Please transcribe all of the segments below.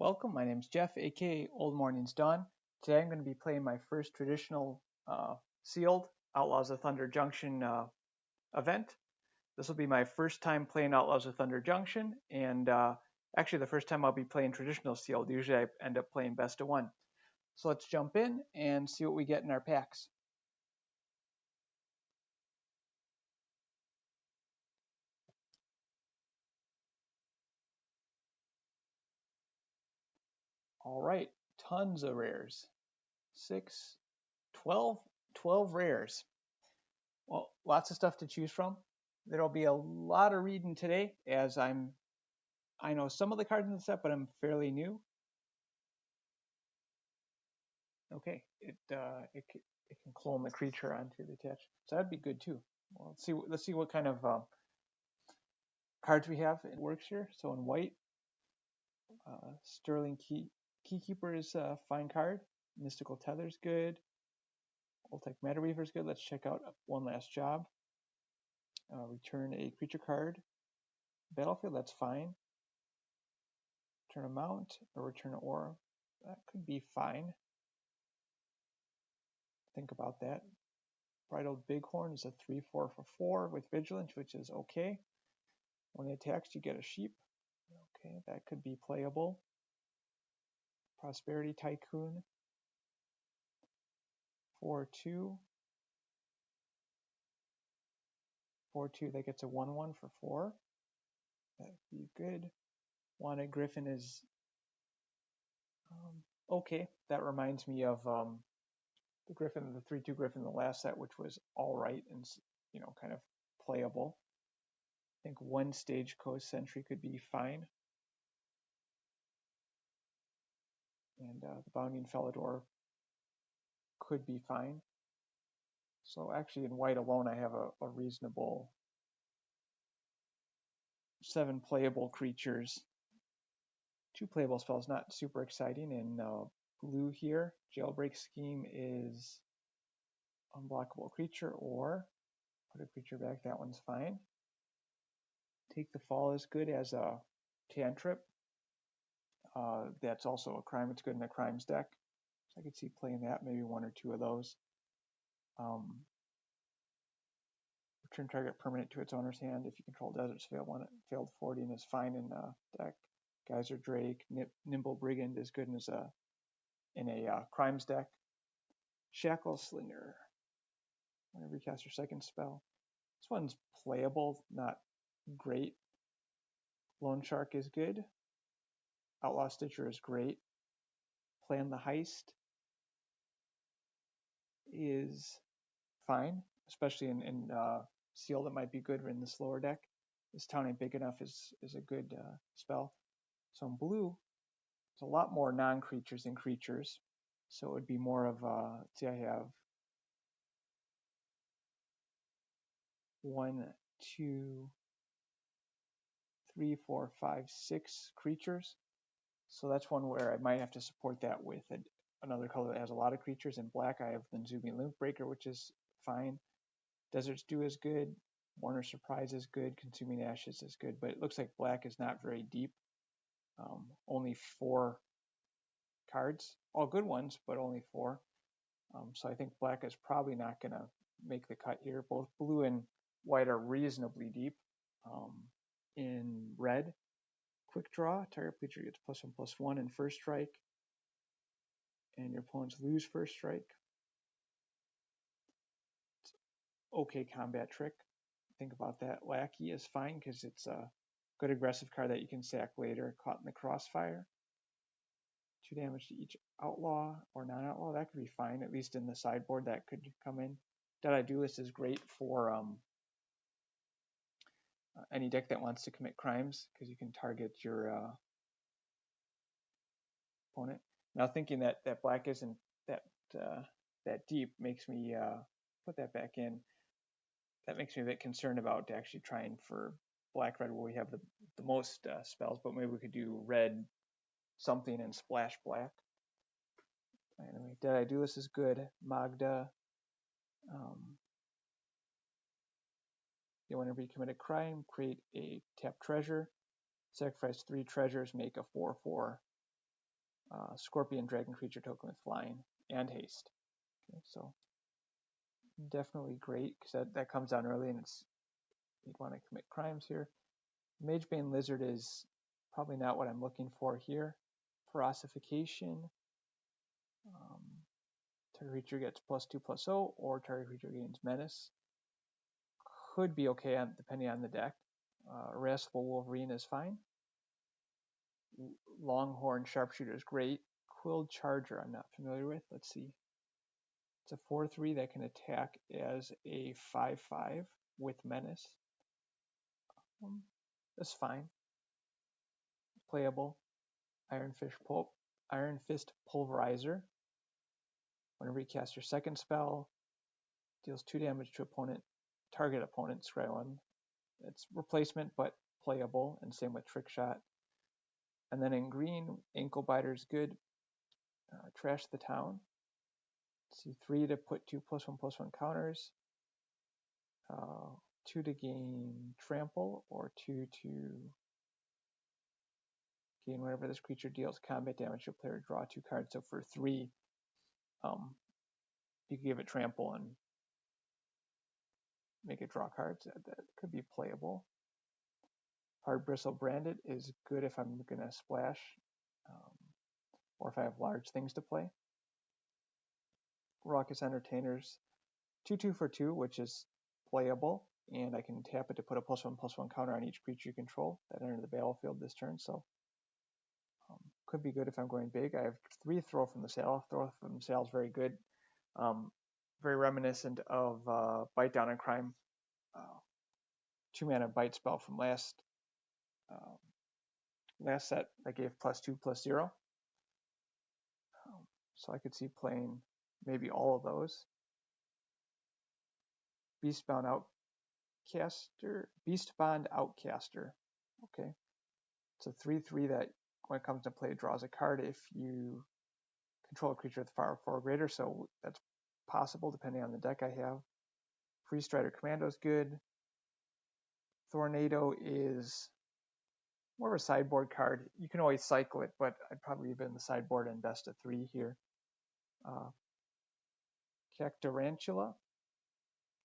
Welcome, my name's Jeff, aka Old Morning's Dawn. Today I'm going to be playing my first traditional sealed Outlaws of Thunder Junction event. This will be my first time playing Outlaws of Thunder Junction, and actually the first time I'll be playing traditional sealed. Usually I end up playing best of one. So let's jump in and see what we get in our packs. All right, tons of rares. 6, 12 rares. Well, lots of stuff to choose from. There'll be a lot of reading today as I know some of the cards in the set, but I'm fairly new. Okay, it can clone the creature onto the attached, so that'd be good too. Well, let's see what kind of cards we have. It works here. So in white, Sterling Keykeeper is a fine card. Mystical Tether is good. Voltaic Matter Weaver is good. Let's check out One Last Job. Return a creature card. Battlefield, that's fine. Return a mount or return an aura. That could be fine. Think about that. Bridled Bighorn is a 3/4 for 4 with Vigilance, which is okay. When it attacks, you get a sheep. Okay, that could be playable. Prosperity Tycoon. 4/2. 4/2, that gets a 1/1 for 4. That'd be good. Wanted Griffin is okay. That reminds me of the Griffin, the 3/2 Griffin, the last set, which was all right and kind of playable. I think one Stagecoach Sentry could be fine. And the Bounding Felidor could be fine. So actually in white alone I have a reasonable 7 playable creatures. 2 playable spells, not super exciting. In blue here, Jailbreak Scheme is unblockable creature, or put a creature back, that one's fine. Take the Fall is good as a cantrip. That's also a crime. It's good in the crimes deck. So I could see playing that, maybe 1 or 2 of those. Return target permanent to its owner's hand. If you control Desert's failed forwarding is fine in the deck. Geyser Drake, Nimble Brigand is good in a crimes deck. Shackle Slinger. Whenever you cast your second spell. This one's playable, not great. Loan Shark is good. Outlaw Stitcher is great. Plan the Heist is fine, especially in Seal. That might be good in the slower deck. This town ain't big enough is a good spell. So in blue, there's a lot more non-creatures than creatures. So it would be more of let's see, I have 1, 2, 3, 4, 5, 6 creatures. So that's one where I might have to support that with another color that has a lot of creatures. In black, I have the Nzumi Link-Breaker, which is fine. Desert's Dew is good. Warner Surprise is good. Consuming Ashes is good. But it looks like black is not very deep. Only 4 cards. All good ones, but only 4. So I think black is probably not going to make the cut here. Both blue and white are reasonably deep. In red, quick draw, target creature gets +1/+1 in first strike, and your opponents lose first strike. It's okay combat trick. Think about that. Lackey is fine because it's a good aggressive card that you can sack later. Caught in the Crossfire. 2 damage to each outlaw or non-outlaw. That could be fine, at least in the sideboard. That could come in. Dead-Eye Duelist is great for any deck that wants to commit crimes, because you can target your opponent. Now thinking that black isn't that deep makes me put that back in. That makes me a bit concerned about actually trying for black-red where we have the most spells, but maybe we could do red something and splash black. Anyway, Dead-Eye Duelist is good. Magda. Whenever you commit a crime, create a tap treasure. Sacrifice 3 treasures, make a 4/4 Scorpion Dragon creature token with flying and haste. Okay, so definitely great because that comes down early and you'd want to commit crimes here. Magebane Lizard is probably not what I'm looking for here. Ferocification. Target creature gets +2/+0, or target creature gains menace. Could be okay depending on the deck. Irascible Wolverine is fine. Longhorn Sharpshooter is great. Quilled Charger I'm not familiar with. Let's see. It's a 4/3 that can attack as a 5/5 with menace. That's fine. Playable. Iron Fist Pulverizer. Whenever you cast your second spell, deals 2 damage to target opponent, scry 1. It's replacement, but playable, and same with Trick Shot. And then in green, Ankle Biter's good. Trash the Town. Let's see, 3 to put 2 +1/+1 counters. 2 to gain Trample, or 2 to gain whenever this creature deals combat damage to a player, draw 2 cards. So for 3, you can give it Trample and make it draw cards. That could be playable. Hard Bristle Branded is good if I'm going to splash, or if I have large things to play. Raucous Entertainers, 2/2 for 2, which is playable, and I can tap it to put a +1/+1 counter on each creature you control that enter the battlefield this turn, so could be good if I'm going big. I have 3 Throw from the Sail. Throw from the Sail is very good. Very reminiscent of Bite Down and Crime, 2-mana bite spell from last set that gave +2/+0. So I could see playing maybe all of those. Beastbound Outcaster. Okay. It's a 3/3 that when it comes to play draws a card if you control a creature with power 4 or greater, so that's possible depending on the deck I have. Free Strider Commando is good. Tornado is more of a sideboard card. You can always cycle it, but I'd probably leave it in the sideboard and best of 3 here. Cactarantula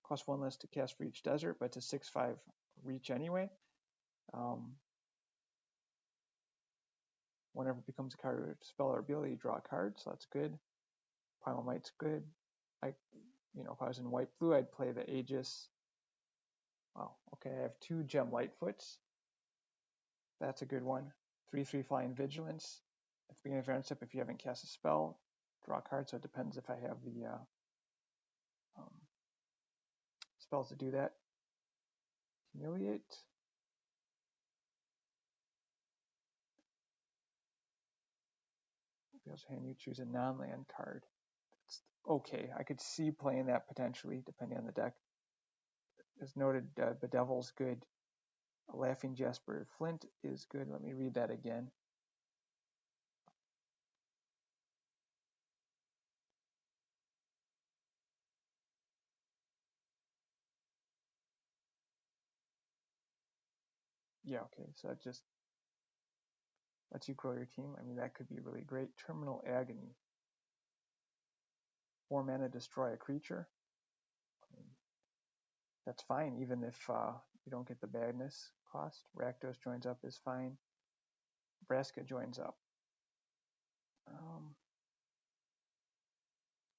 costs 1 less to cast for each desert, but it's a 6/5 reach anyway. Whenever it becomes a card with spell or ability, you draw a card, so that's good. Primal Might's good. If I was in white-blue, I'd play the Aegis. Wow, okay, I have 2 Gem Lightfoots. That's a good one. 3/3 Flying Vigilance. At the beginning of your end step, if you haven't cast a spell, draw a card, so it depends if I have the spells to do that. Humiliate. Also, hand you choose a non-land card. It's okay, I could see playing that potentially, depending on the deck. As noted, Bedevil's good. Laughing Jasper Flint is good. Let me read that again. Yeah, okay, so it just lets you grow your team. I mean, that could be really great. Terminal Agony. 4 mana, destroy a creature. That's fine, even if you don't get the badness cost. Rakdos joins up is fine. Vraska joins up.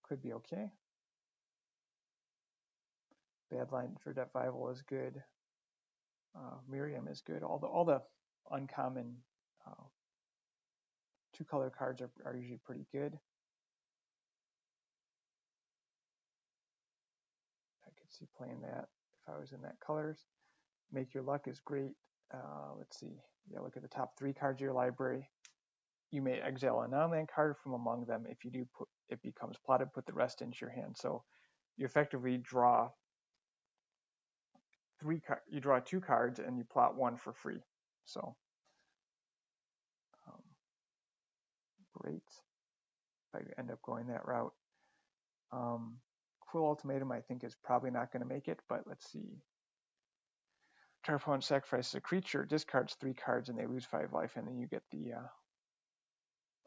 Could be okay. Badline for Deckbuilding is good. Miriam is good. All the uncommon 2-color cards are usually pretty good. I could see playing that if I was in that colors. Make Your Luck is great. Let's see. Yeah, look at the top 3 cards of your library. You may exile a non-land card from among them. If you do, it becomes plotted. Put the rest into your hand. So you effectively draw 2 cards and you plot 1 for free. So great. If I end up going that route. Cruel Ultimatum I think is probably not going to make it, but let's see. Target opponent sacrifices a creature, discards 3 cards, and they lose 5 life, and then you get the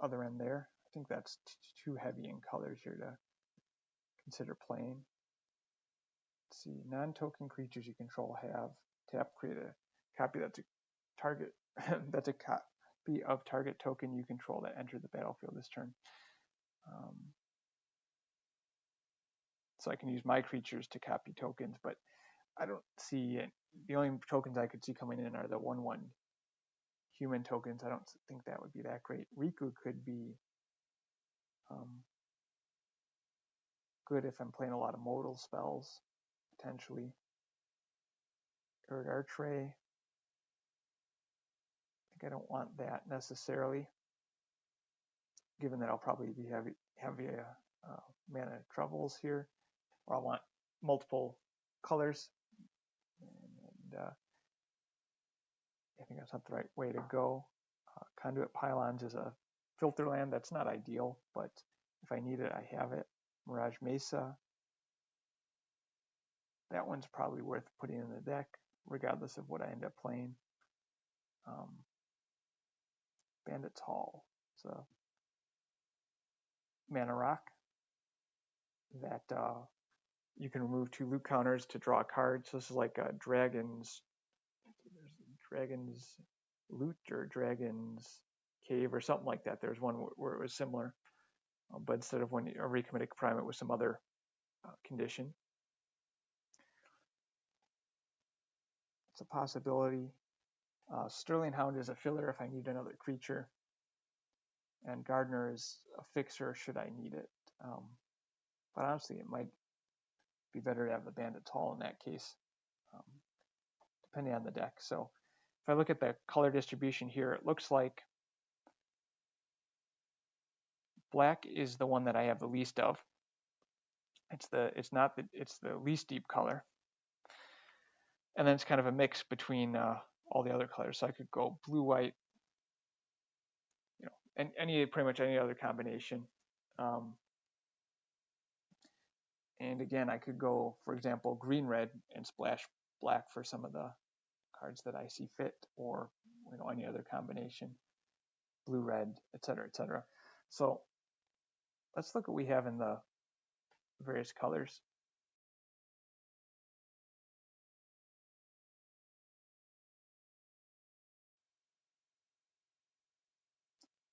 other end there. I think that's too heavy in colors here to consider playing. Let's see, non-token creatures you control have tap, create a copy that's a target that's a copy of target token you control that entered the battlefield this turn. So I can use my creatures to copy tokens, but I don't see it. The only tokens I could see coming in are the 1/1 human tokens. I don't think that would be that great. Riku could be good if I'm playing a lot of modal spells, potentially. Erd Archray. I think I don't want that necessarily, given that I'll probably be heavy mana troubles here, or I'll want multiple colors. And I think that's not the right way to go. Conduit Pylons is a filter land. That's not ideal, but if I need it, I have it. Mirage Mesa. That one's probably worth putting in the deck, regardless of what I end up playing. Bandit's Hall. It's a mana rock that you can remove 2 loot counters to draw a card. So this is like a Dragon's Loot or Dragon's Cave or something like that. There's one where it was similar, but instead of a recommitted prime, it was some other condition. It's a possibility. Sterling Hound is a filler if I need another creature, and Gardener is a fixer should I need it. But honestly, it might be better to have the Bandit's Hall in that case, depending on the deck. So if I look at the color distribution here, it looks like black is the one that I have the least of. It's the least deep color, and then it's kind of a mix between all the other colors. So I could go blue, white, and pretty much any other combination. And again, I could go, for example, green, red, and splash black for some of the cards that I see fit, or any other combination, blue, red, etc., etc. So let's look what we have in the various colors.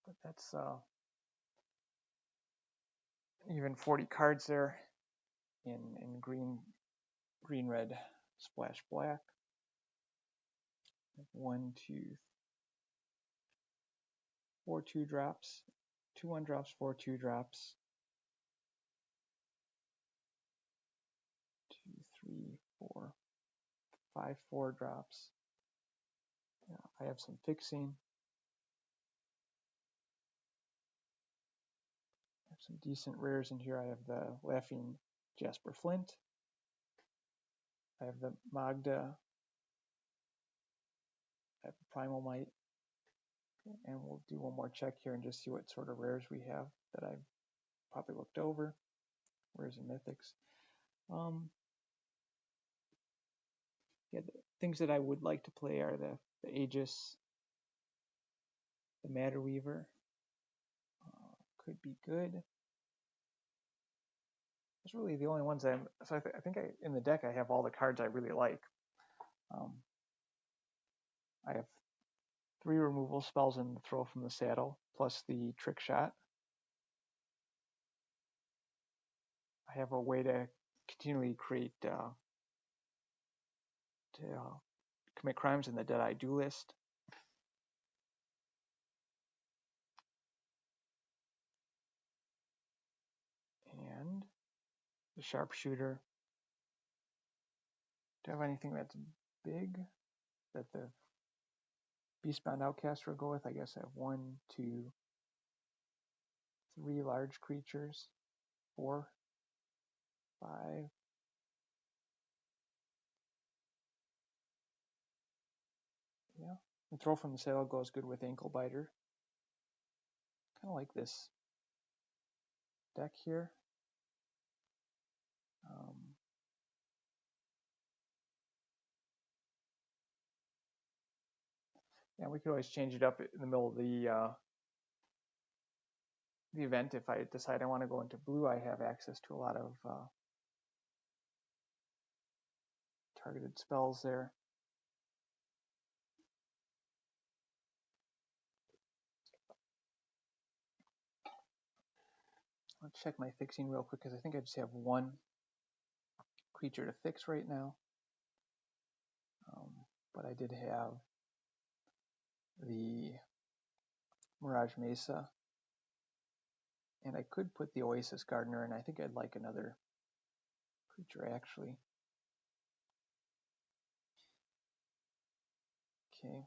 But that's even 40 cards there in green, red, splash black. 1, 2, 4 2-drops, 2 1-drops, 4 2-drops, 2, 3, 4, 5 4-drops. Yeah, I have some fixing. I have some decent rares in here. I have the Laughing Jasper Flint. I have the Magda. I have the Primal Might. And we'll do one more check here and just see what sort of rares we have that I've probably looked over. Rares and mythics. Yeah, the things that I would like to play are the Aegis, the Matter Weaver. Could be good. It's really the only ones so I think in the deck I have all the cards I really like. I have 3 removal spells in the Throw from the Saddle, plus the Trick Shot. I have a way to continually create commit crimes in the Deadeye Duelist. And the Sharpshooter. Do I have anything that's big that the Beastbound Outcaster will go with? I guess I have 1, 2, 3 large creatures, 4, 5. Yeah, and Throw from the Saddle goes good with Ankle Biter. Kind of like this deck here. Yeah, we could always change it up in the middle of the the event, if I decide I want to go into blue, I have access to a lot of targeted spells there. Let's check my fixing real quick, because I think I just have one creature to fix right now. But I did have the Mirage Mesa, and I could put the Oasis Gardener, and I think I'd like another creature actually. Okay.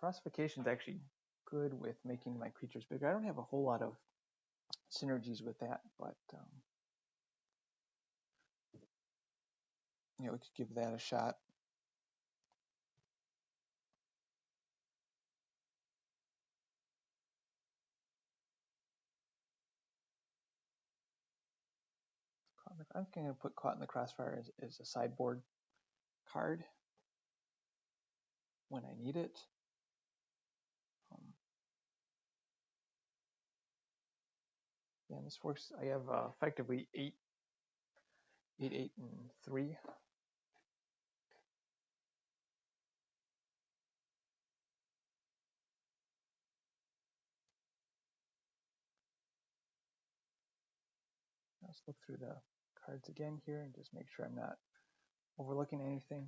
Frostfication is actually good with making my creatures bigger. I don't have a whole lot of synergies with that, but we could give that a shot. I'm going to put Caught in the Crossfire as a sideboard card when I need it. Yeah, this works. I have effectively 8, 8, and 3. Let's look through the cards again here and just make sure I'm not overlooking anything.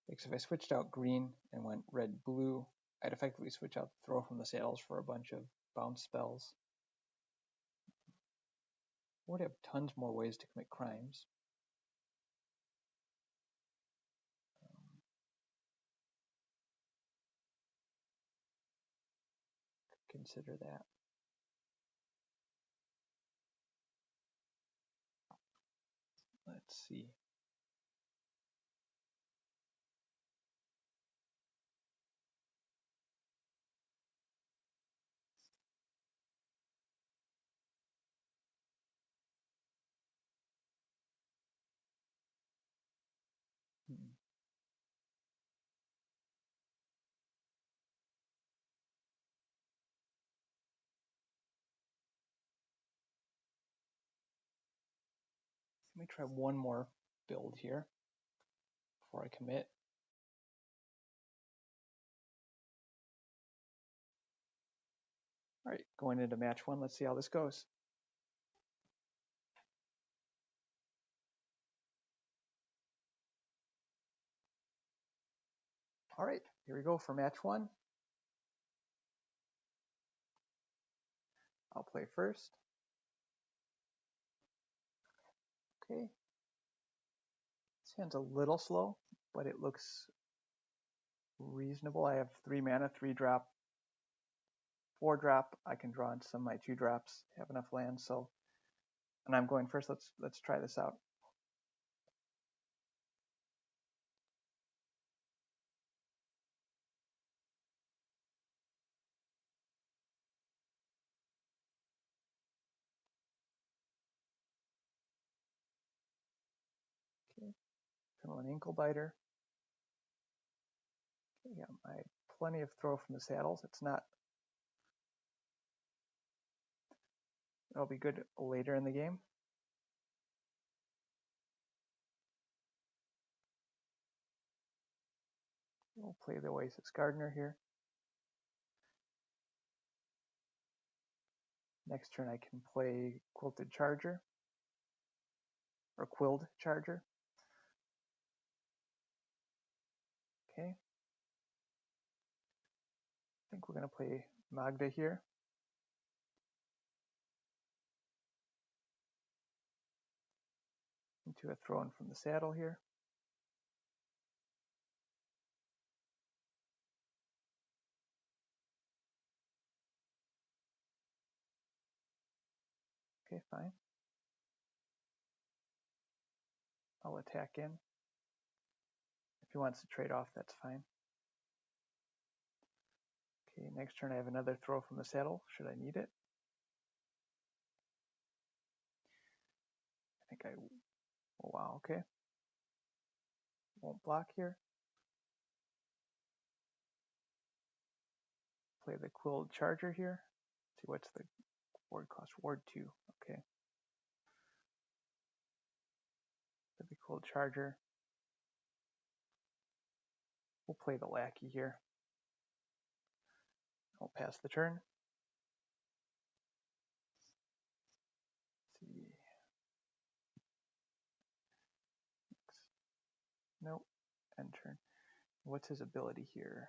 Because if I switched out green and went red-blue, I'd effectively switch out Throw from the Saddles for a bunch of bounce spells. I would have tons more ways to commit crimes. Consider that. Let's see. Let me try one more build here before I commit. All right, going into match 1, let's see how this goes. All right, here we go for match 1. I'll play first. Okay. This hand's a little slow, but it looks reasonable. I have 3 mana, 3-drop, 4-drop. I can draw into some of my 2-drops, have enough lands, so, and I'm going first. Let's try this out. Okay, an Ankle Biter. Okay, yeah, I have plenty of Throw from the Saddles. It's not, it'll be good later in the game. We'll play the Oasis Gardener here. Next turn I can play Quilted Charger, or Quilled Charger. Okay. I think we're going to play Magda here. Into a Throne from the Saddle here. Okay, fine. I'll attack in. If he wants to trade off, that's fine. Okay, next turn I have another Throw from the Saddle, should I need it. I think I, oh wow, okay. Won't block here. play the Quilled Charger here. Let's see, what's the ward cost? Ward 2. Okay. Play the Quilled Charger. We'll play the Lackey here. I'll pass the turn. Let's see. Nope. End turn. What's his ability here?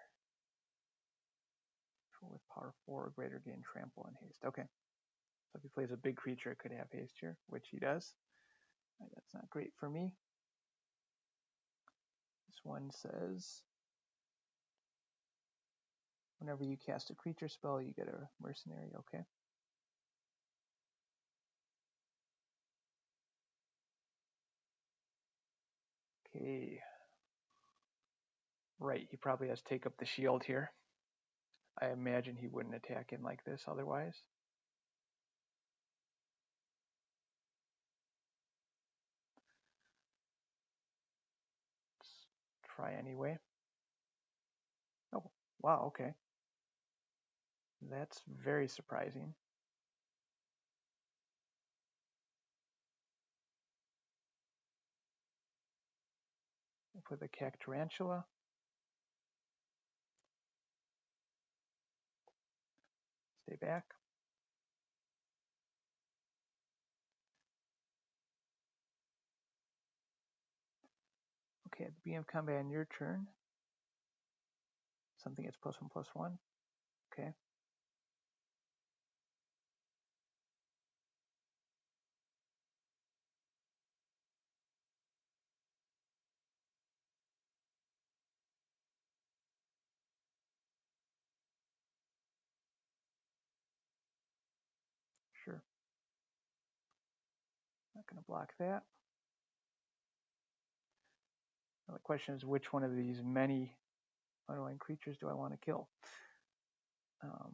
With power 4 or greater, gain trample and haste. Okay. So if he plays a big creature, it could have haste here, which he does. Right, that's not great for me. This one says, whenever you cast a creature spell, you get a mercenary. Okay. Okay. Right, he probably has Take Up the Shield here. I imagine he wouldn't attack in like this otherwise. Let's try anyway. Oh, wow, okay. That's very surprising. We'll put the Cactarantula. Stay back. Okay, at the beginning of combat on your turn, something gets +1/+1. Okay. Sure. Not going to block that. Now the question is, which one of these many annoying creatures do I want to kill? Okay.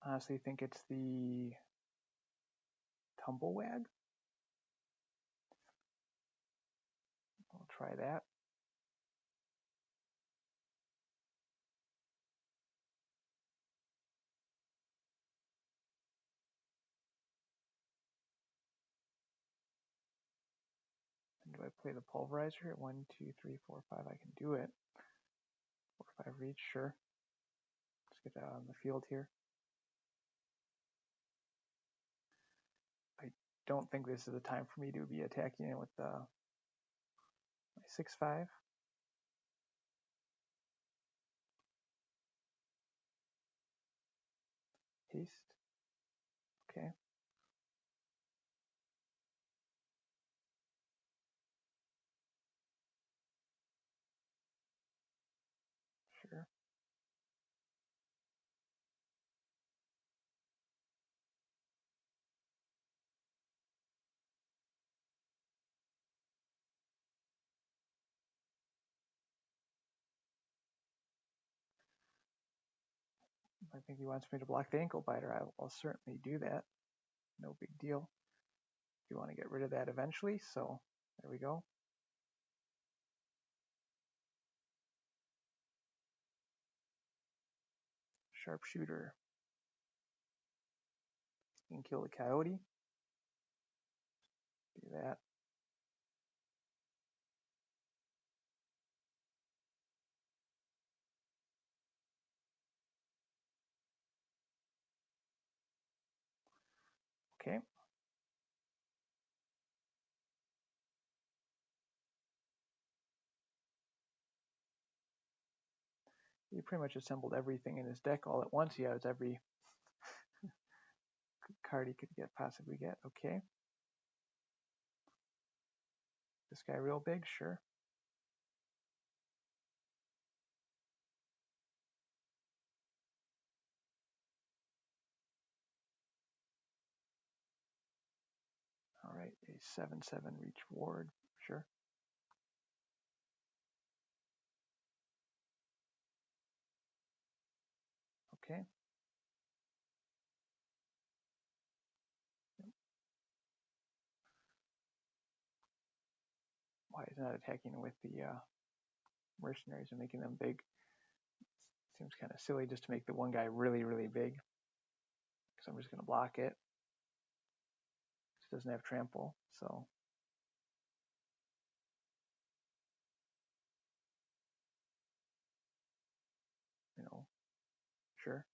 Honestly, think it's the Tumblewag. I'll try that. And do I play the Pulverizer at 1, 2, 3, 4, 5? I can do it. 4, 5 reach, sure. Let's get out on the field here. I don't think this is the time for me to be attacking it with my 6/5. Haste. Okay. Sure. I think he wants me to block the Ankle Biter. I'll certainly do that. No big deal. You want to get rid of that eventually, so there we go. Sharpshooter. You can kill the Coyote. Do that. Okay. He pretty much assembled everything in his deck all at once. He has every card he could possibly get. Okay. This guy real big? Sure. All right, a 7/7 reach ward. Sure. Okay. Why is it not attacking with the mercenaries and making them big? Seems kind of silly just to make the one guy really, really big. So I'm just going to block it. It doesn't have trample, so sure.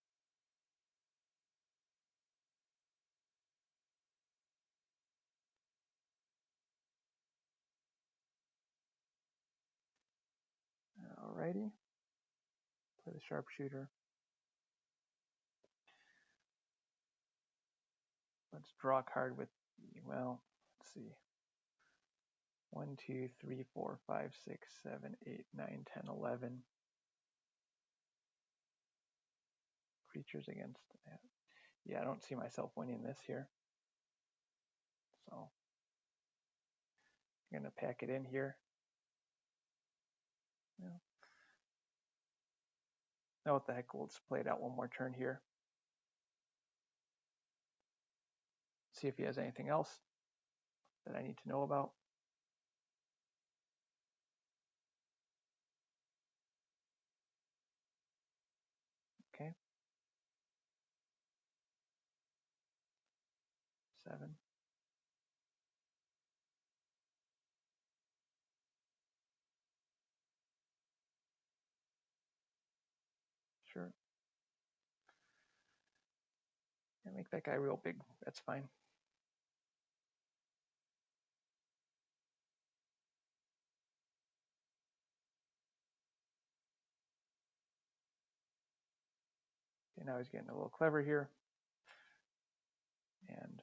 Alrighty. Play the sharpshooter. Let's draw a card with, well, let's see. 1, 2, 3, 4, 5, 6, 7, 8, 9, 10, 11 creatures against that. Yeah, I don't see myself winning this here. So I'm going to pack it in here. Yeah. Now what the heck, we'll just play it out one more turn here. See if he has anything else that I need to know about. Okay. 7. Sure. Yeah, make that guy real big. That's fine. Okay, now he's getting a little clever here and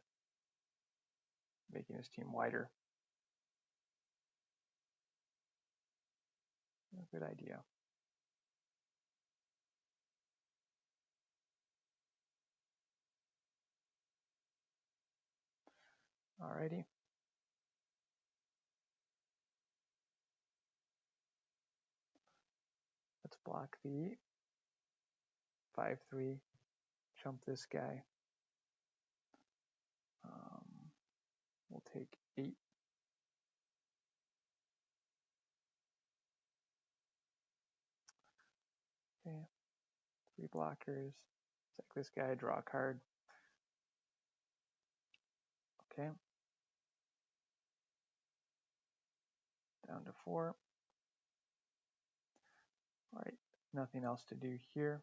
making his team wider. A good idea. Alrighty. Let's block the 5/3. Jump this guy. We'll take 8. Okay. 3 blockers. Sack this guy, draw a card. Okay. Down to 4. All right. Nothing else to do here.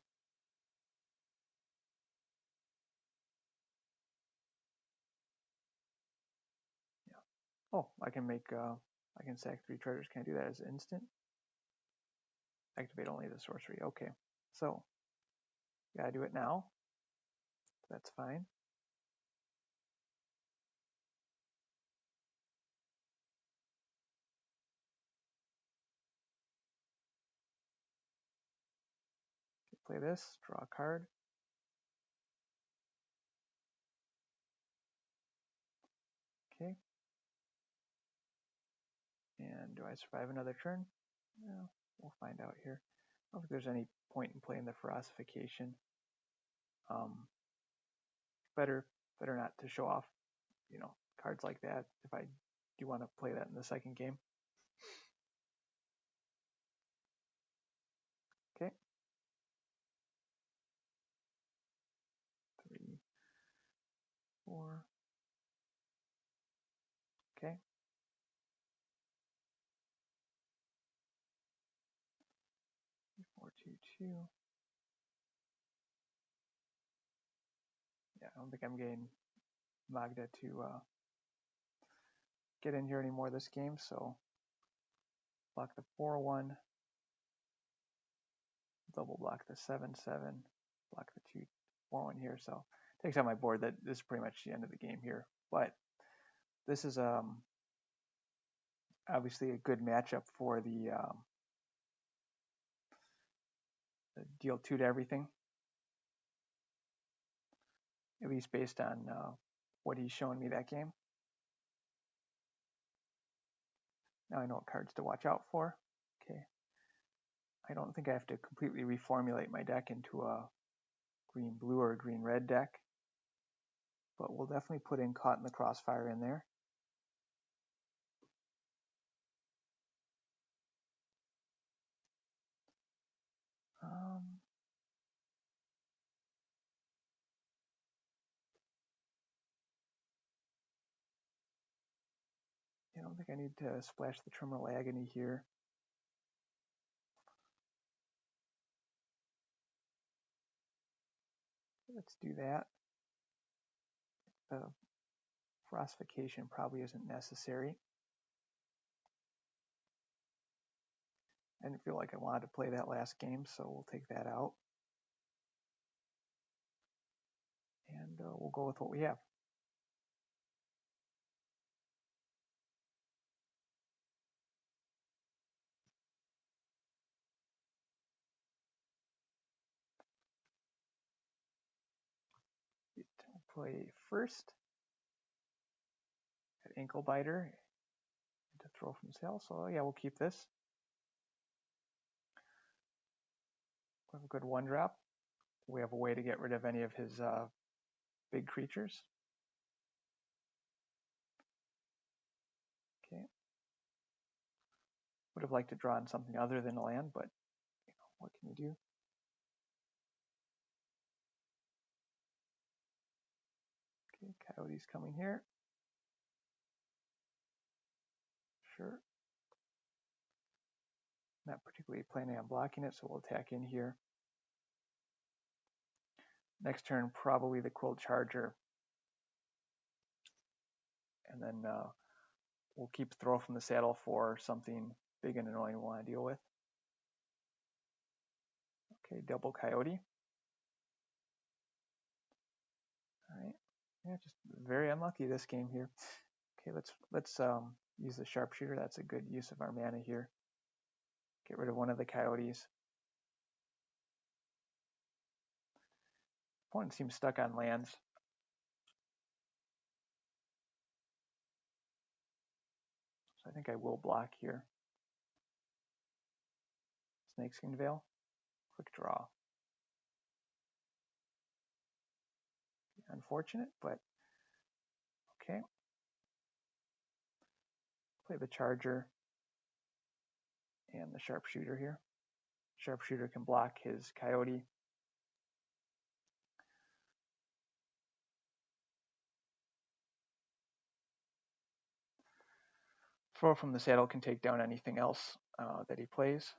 Yeah. Oh, I can sack 3 treasures. Can I do that as instant? Activate only the sorcery. Okay. So, gotta do it now. That's fine. Play this, draw a card. Okay. And do I survive another turn? No, we'll find out here. I don't think there's any point in playing the Ferocification. Better not to show off, cards like that if I do want to play that in the second game. Okay. 3, 4. Okay. 4, 2, 2. Yeah, I don't think I'm getting Magda to get in here anymore this game, so block the 4/1, double block the 7/7, block the 2/4/1 here. So it takes out my board. That this is pretty much the end of the game here. But this is obviously a good matchup for the deal 2 to everything, at least based on what he's showing me that game. Now I know what cards to watch out for. Okay. I don't think I have to completely reformulate my deck into a green-blue or a green-red deck. But we'll definitely put in Caught in the Crossfire in there. I don't think I need to splash the Terminal Agony here. Let's do that. Frostification probably isn't necessary. I didn't feel like I wanted to play that last game, so we'll take that out. And we'll go with what we have. Play first. Ankle Biter to throw from sail. So yeah, we'll keep this. We have a good 1-drop. We have a way to get rid of any of his big creatures. Okay. Would have liked to draw on something other than a land, but you know, what can you do? Okay, Coyote's coming here. Sure. Not particularly planning on blocking it, so we'll attack in here. Next turn, probably the Quill Charger. And then we'll keep Throw from the Saddle for something big and annoying we want to deal with. Okay, double Coyote. All right. Yeah, just very unlucky this game here. Okay, let's use the Sharpshooter. That's a good use of our mana here. Get rid of one of the Coyotes. Opponent seems stuck on lands. So I think I will block here. Snakeskin Veil. Quick draw. Unfortunate, but okay. Play the Charger and the Sharpshooter here. Sharpshooter can block his Coyote. Throw from the Saddle can take down anything else that he plays.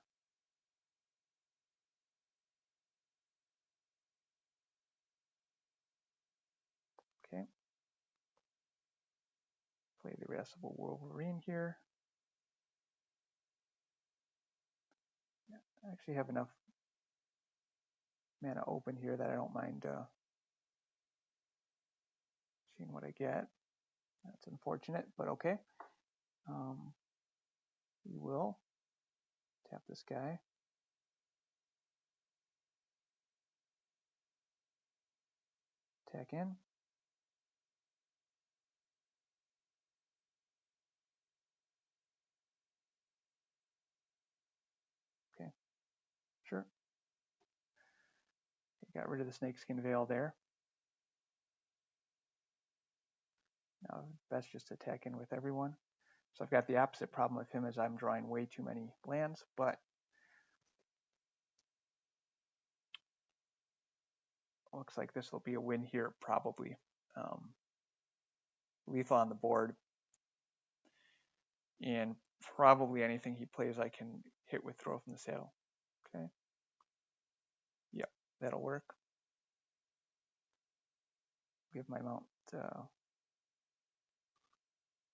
Okay. Play the Irascible Wolverine here. Yeah, I actually have enough mana open here that I don't mind seeing what I get. That's unfortunate, but okay. We will tap this guy. Attack in. Okay, sure. Got rid of the Snakeskin Veil there. Now best just attack in with everyone. So I've got the opposite problem with him as I'm drawing way too many lands, but looks like this will be a win here probably. Lethal on the board. And probably anything he plays I can hit with Throw from the Saddle. Okay. Yep, that'll work. Give my mount.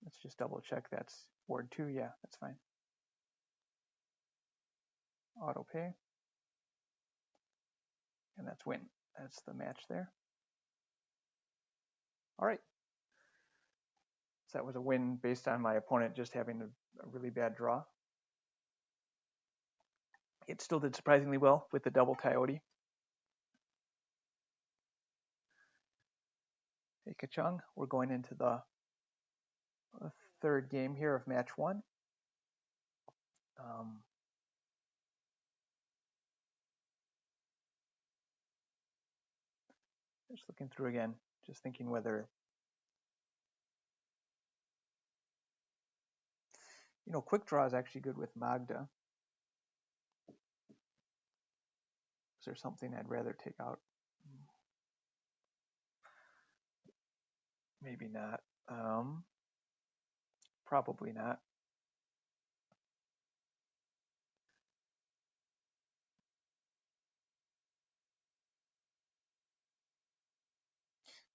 Let's just double check that's board 2. Yeah, that's fine. Auto pay. And that's win. That's the match there. All right. So that was a win based on my opponent just having a really bad draw. It still did surprisingly well with the double Coyote. Hey, Kachung, we're going into the third game here of match 1. Just looking through again, just thinking whether, quick draw is actually good with Magda. Is there something I'd rather take out? Maybe not. Probably not.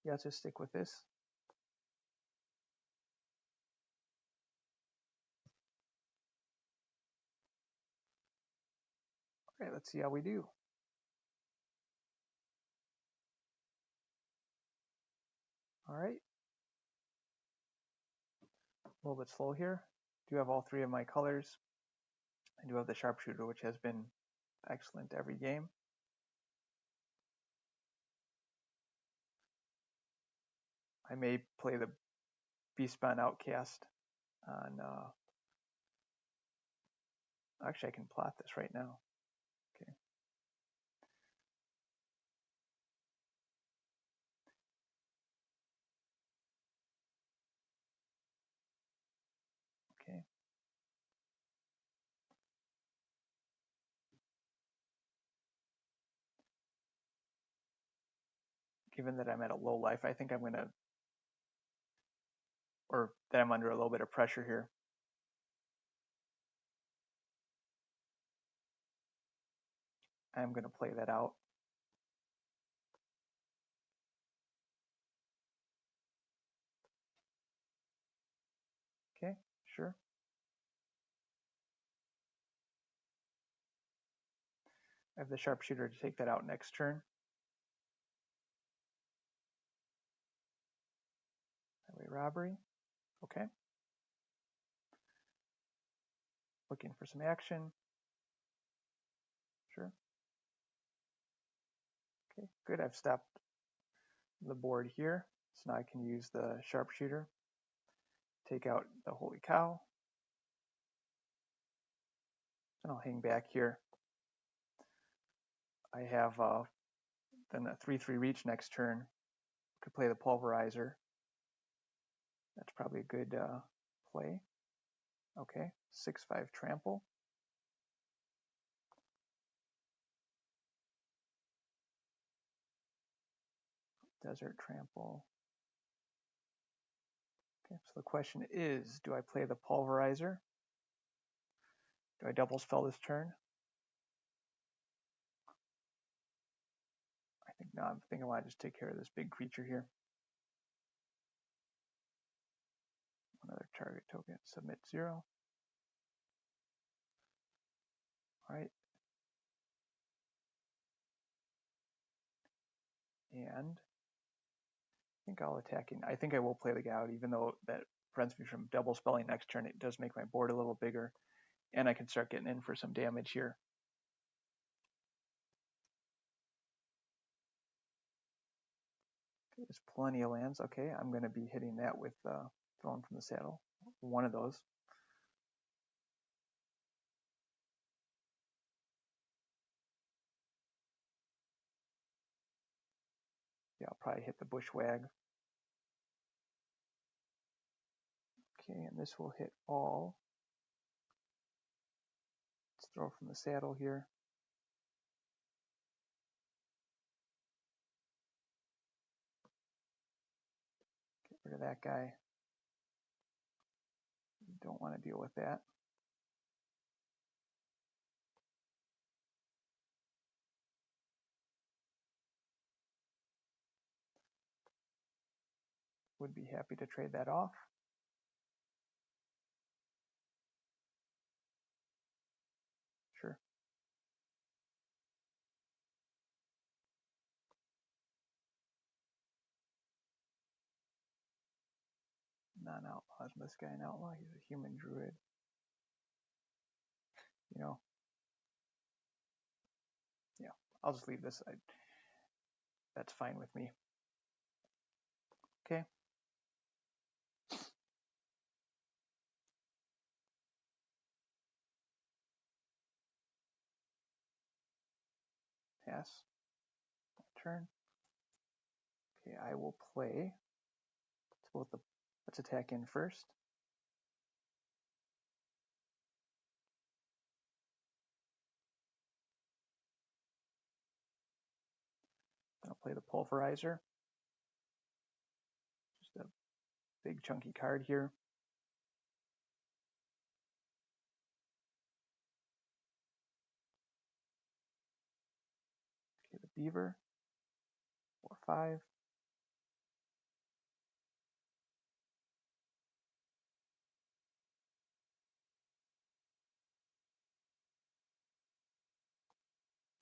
Yeah, let's just stick with this. Okay, let's see how we do. All right. A little bit slow here. Do have all three of my colors. I do have the sharpshooter, which has been excellent every game. I may play the Beastbound Outcast on, actually I can plot this right now. Okay. Okay. Given that I'm at a low life, I think I'm gonna, or that I'm under a little bit of pressure here. I'm gonna play that out. Okay, sure. I have the sharpshooter to take that out next turn. Highway robbery. Okay. Looking for some action. Sure. Okay, good. I've stopped the board here. So now I can use the sharpshooter. Take out the holy cow. And I'll hang back here. I have then a 3/3 reach next turn. Could play the pulverizer. That's probably a good play. Okay, 6/5 trample. Desert trample. Okay, so the question is, do I play the pulverizer? Do I double spell this turn? I think no, I think I want to just take care of this big creature here. Another target token, submit 0. All right. And I think I'll attacking. I think I will play the guy out, even though that prevents me from double spelling next turn. It does make my board a little bigger, and I can start getting in for some damage here. Okay, there's plenty of lands. Okay, I'm going to be hitting that with Throwing from the Saddle. One of those. Yeah, I'll probably hit the Bushwag. Okay, and this will hit all. Let's throw from the saddle here. Get rid of that guy. Don't want to deal with that. Would be happy to trade that off. Sure. Non-outlaws. This guy an outlaw. He's a human druid. Yeah, I'll just leave this. That's fine with me. Okay. Pass. Turn. Okay, I will play. Let's attack in first. I'll play the pulverizer. Just a big chunky card here. Okay, the beaver. 4/5.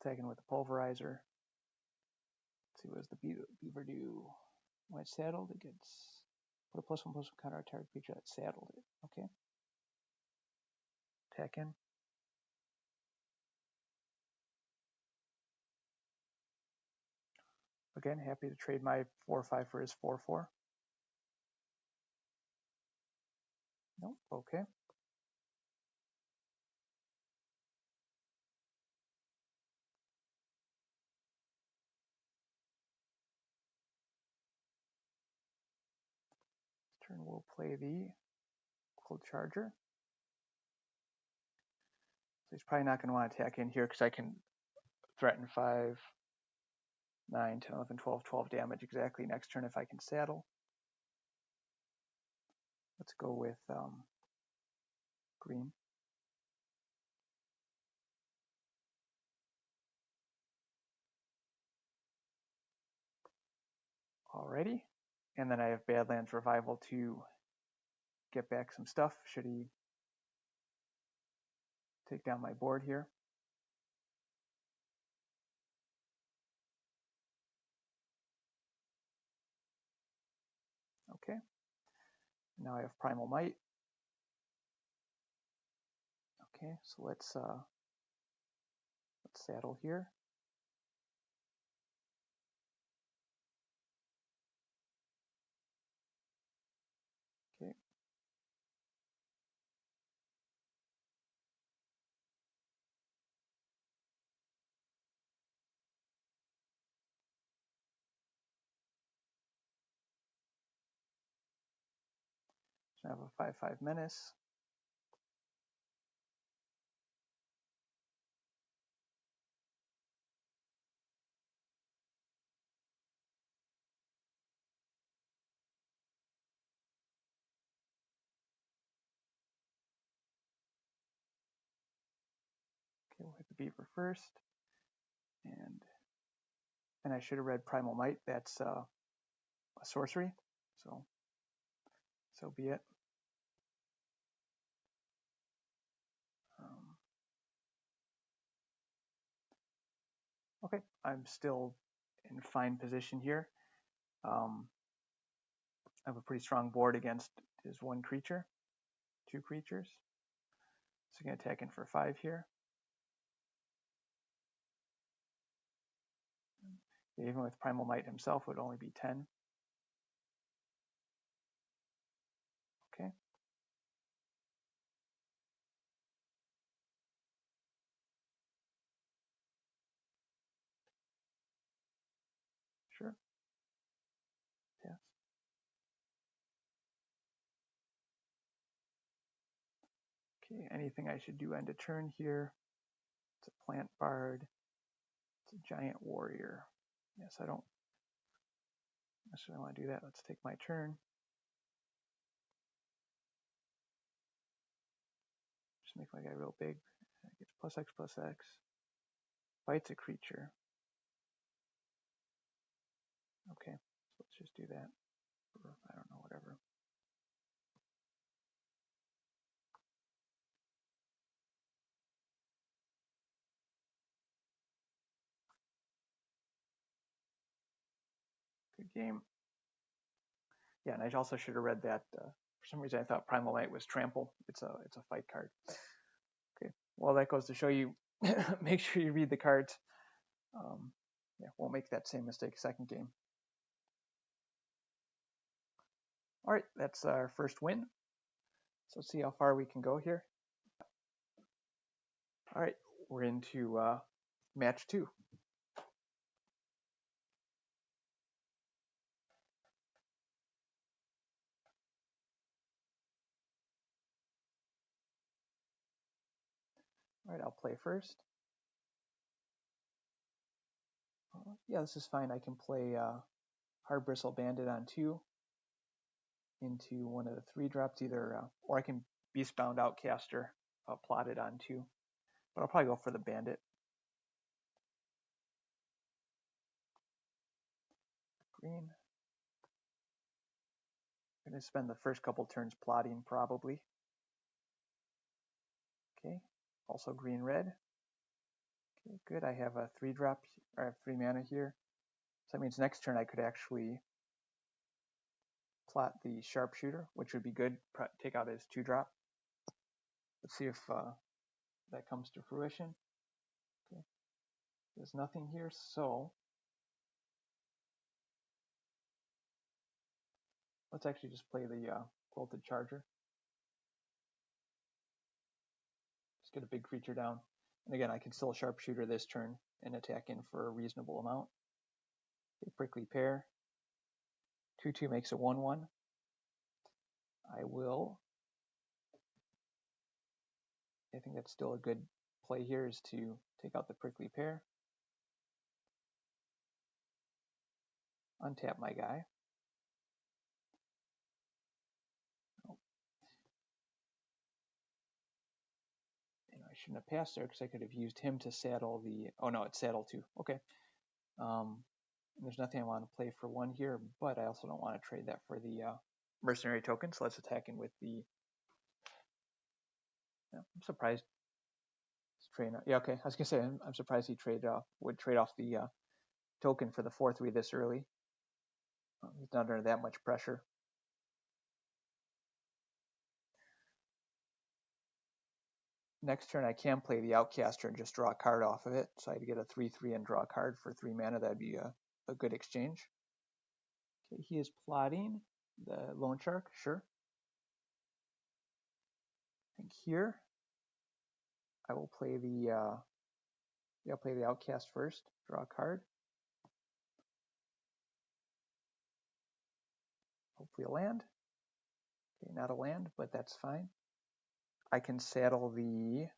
Attacking with the pulverizer. Let's see, what does the beaver do? When it's saddled, it gets put a +1/+1 counter on target creature that saddled it. Okay. Attack in. Again, happy to trade my 4/5 for his 4/4. Nope. Okay. This turn we'll play the Cold Charger. So he's probably not going to want to attack in here because I can threaten 5, 9, 10, 11, 12, 12 damage exactly next turn if I can saddle. Let's go with green. Alrighty. And then I have Badlands Revival to get back some stuff should he take down my board here. Okay. Now I have Primal Might. Okay, so let's saddle here. Okay. So I have a 5/5 menace. Okay, we'll hit the beaver first. And I should have read Primal Might. That's a sorcery. So be it. Okay, I'm still in fine position here. I have a pretty strong board against his 1 creature, 2 creatures. So I'm going to attack in for 5 here. Even with Primal Might himself, it would only be 10. Okay. Sure. Yes. Okay, anything I should do end of turn here? It's a Plant Bard. It's a Giant Warrior. Yes, I don't necessarily want to do that. Let's take my turn. Just make my guy real big. It gets +X/+X. Fights a creature. Okay, so let's just do that. Or, I don't know, whatever. Good game. Yeah, and I also should have read that. For some reason, I thought Primal Might was trample. It's a fight card. Okay, well, that goes to show you, make sure you read the cards. Yeah, won't make that same mistake second game. All right, that's our first win. So let's see how far we can go here. All right, we're into match 2. All right, I'll play first. Yeah, this is fine. I can play Hard Bristle Bandit on 2 into one of the 3 drops, either, or I can Beastbound Outcaster plotted on 2. But I'll probably go for the Bandit. Green. I'm going to spend the first couple turns plotting, probably. Okay, also green-red. Okay, good. I have a 3-drop, or I have 3 mana here. So that means next turn I could actually plot the Sharpshooter, which would be good. Take out his 2-drop. Let's see if that comes to fruition. Okay, there's nothing here, so let's actually just play the Quilted Charger. Just get a big creature down. And again, I can still Sharpshooter this turn and attack in for a reasonable amount. Okay, Prickly Pear. 2/2 makes a 1/1. I think that's still a good play here, is to take out the Prickly Pear. Untap my guy. Oh. I shouldn't have passed there because I could have used him to saddle the... Oh no, it's saddle 2. Okay. There's nothing I want to play for 1 here, but I also don't want to trade that for the mercenary token, so let's attack in with the... Yeah, I'm surprised. Yeah, okay. I was gonna say I'm surprised he would trade off the token for the 4/3 this early. He's not under that much pressure. Next turn I can play the Outcaster and just draw a card off of it. So I'd get a 3/3 and draw a card for 3 mana. That'd be a good exchange. Okay, he is plotting the Loan Shark, sure. I think here I will play the I'll play the Outcast first, draw a card. Hopefully a land. Okay, not a land, but that's fine. I can saddle the...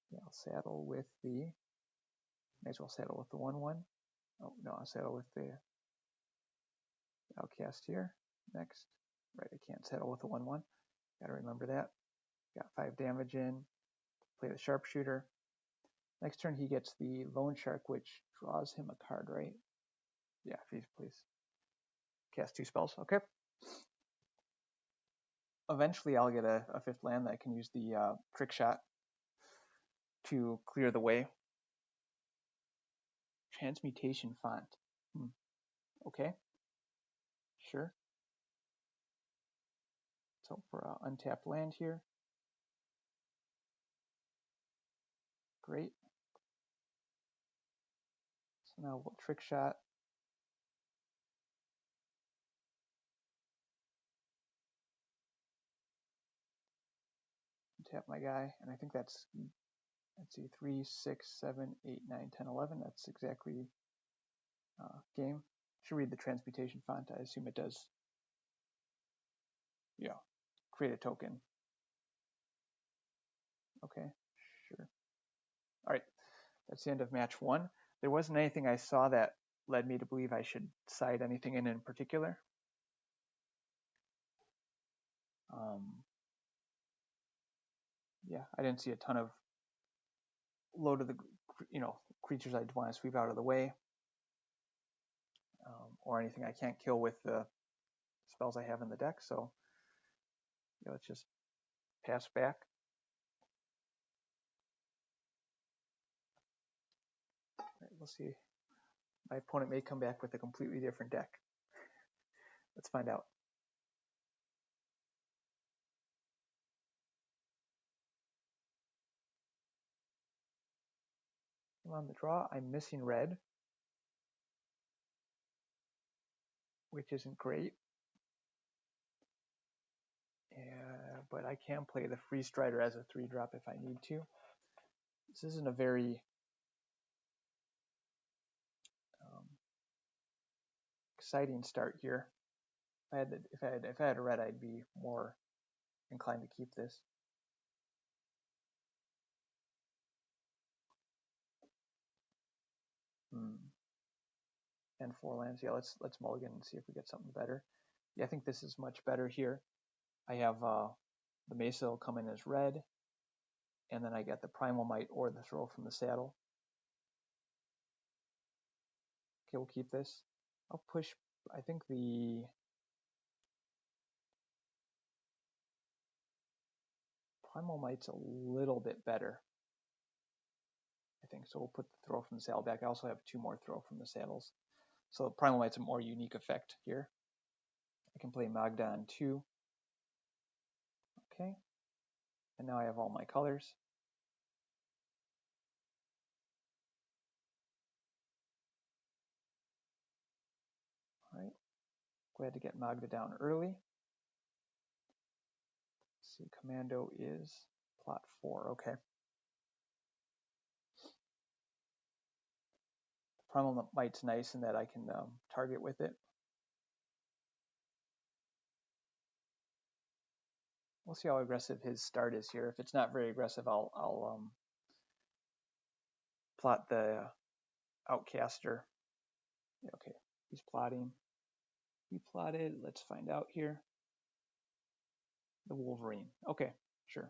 Yeah, I'll saddle with the... May as well saddle with the 1/1. Oh, no, I'll saddle with the Outcast here. Next. Right, I can't saddle with the 1/1. Gotta remember that. Got 5 damage in. Play the Sharpshooter. Next turn he gets the Loan Shark, which draws him a card, right? Yeah, please. Cast 2 spells. Okay. Eventually I'll get a 5th land that I can use the Trick Shot to clear the way. Transmutation Font. Okay. Sure. So for untapped land here. Great. So now we'll Trick Shot. Tap my guy, and I think that's, let's see, 3, 6, 7, 8, 9, 10, 11. That's exactly game. Should read the Transmutation Font. I assume it does. Yeah, create a token. Okay, sure. All right, that's the end of match 1. There wasn't anything I saw that led me to believe I should side anything in particular. Yeah, I didn't see a ton of load of the creatures I'd want to sweep out of the way, or anything I can't kill with the spells I have in the deck. So let's just pass back. All right, we'll see. My opponent may come back with a completely different deck. Let's find out. On the draw, I'm missing red, which isn't great. But I can play the Free Strider as a 3-drop if I need to. This isn't a very exciting start here. if I had a red, I'd be more inclined to keep this. And 4 lands. Yeah, let's mulligan and see if we get something better. Yeah, I think this is much better here. I have the Mesa will come in as red, and then I get the Primal Might or the Throw from the Saddle. Okay, we'll keep this. I'll push, I think the Primal Might's a little bit better. I think so. We'll put the Throw from the Saddle back. I also have 2 more Throw from the Saddles. So Primal Might's a more unique effect here. I can play Magda on 2. Okay. And now I have all my colors. All right. Glad to get Magda down early. Let's see, Commando is plot 4. Okay. Primal Might's nice in that I can target with it. We'll see how aggressive his start is here. If it's not very aggressive, I'll plot the Outcaster. Yeah, okay, he's plotting. He plotted. Let's find out here. The Wolverine. Okay, sure.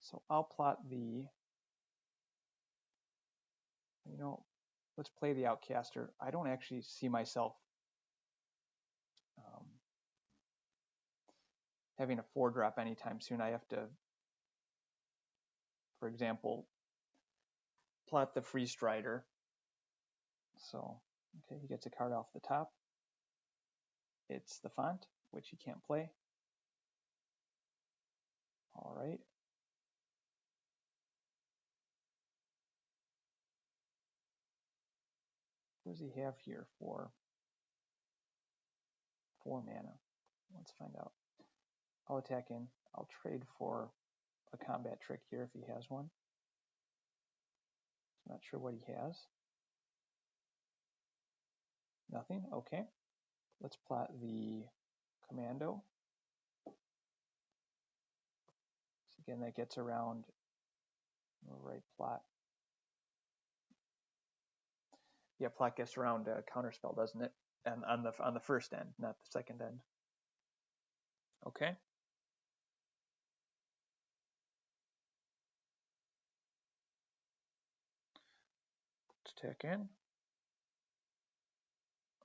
So I'll plot the. Let's play the Outcaster. I don't actually see myself having a 4-drop anytime soon. I have to, for example, plot the Free Strider. So, okay, he gets a card off the top. It's the font, which he can't play. All right. What does he have here for 4 mana? Let's find out. I'll attack in. I'll trade for a combat trick here if he has one. I'm not sure what he has. Nothing? Okay. Let's plot the Commando. So again, that gets around the right plot. Yeah, plot gets around a counterspell, doesn't it? And on the first end, not the second end. Okay. Let's attack in.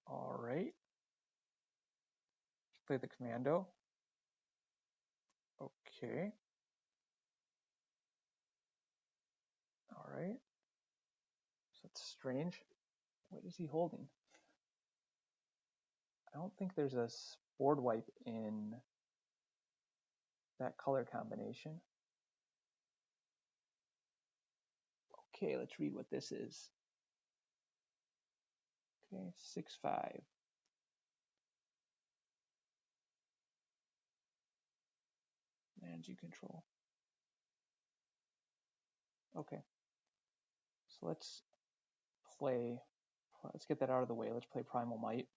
All right. Let's play the Commando. Okay. All right. So that's strange. What is he holding? I don't think there's a board wipe in that color combination. Okay, let's read what this is. Okay, 6/5. Lands you control. Okay. So let's get that out of the way. Let's play Primal Might.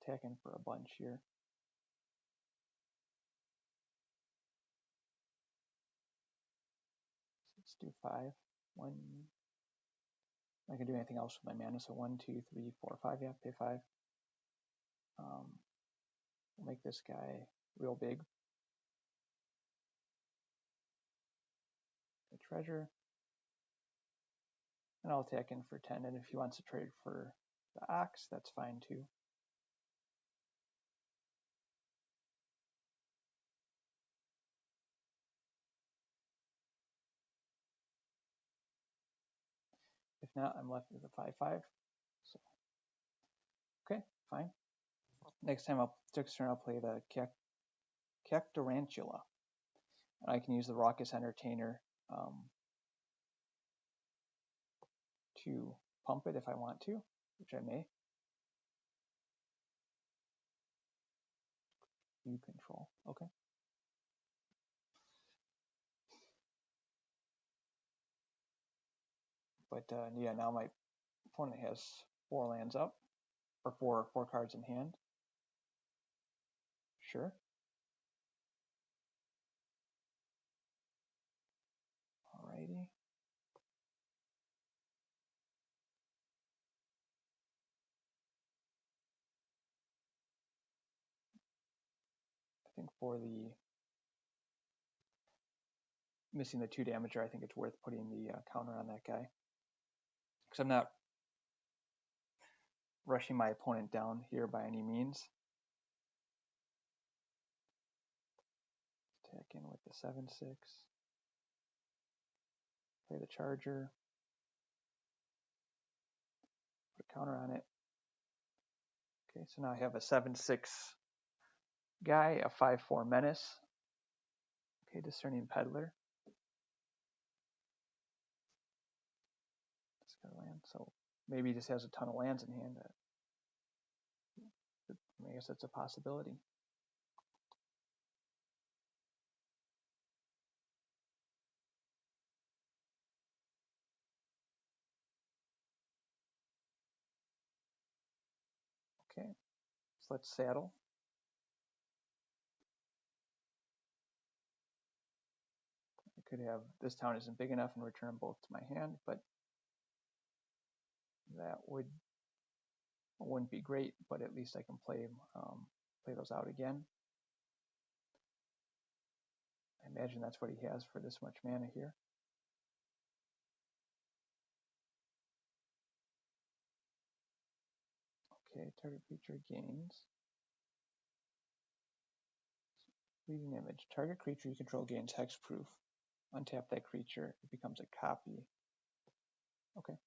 Attacking for a bunch here. Let's do 5. 1. I can do anything else with my mana, so 1, 2, 3, 4, 5. Yeah, pay 5. We'll make this guy real big. The treasure. And I'll attack in for 10, and if he wants to trade for the Ox, that's fine too. If not, I'm left with a 5/5. So, okay, fine. Next turn I'll play the Cactarantula. I can use the Raucous Entertainer to pump it if I want to, which I may. You control. Okay. But yeah, now my opponent has 4 lands up, or four cards in hand. Sure. Alrighty. I think for the missing the 2 damager, I think it's worth putting the counter on that guy, because I'm not rushing my opponent down here by any means. Attack in with the 7/6. Play the charger. Put a counter on it. Okay, so now I have a 7/6 guy, a 5/4 menace. Okay, Discerning Peddler. It's got a land, so maybe he just has a ton of lands in hand. I guess that's a possibility. Okay, so let's saddle. I could have, this town isn't big enough and return both to my hand, but that wouldn't be great, but at least I can play those out again. I imagine that's what he has for this much mana here. Okay, target creature gains. Fleeting image. Target creature you control gains hexproof. Untap that creature, it becomes a copy. Okay.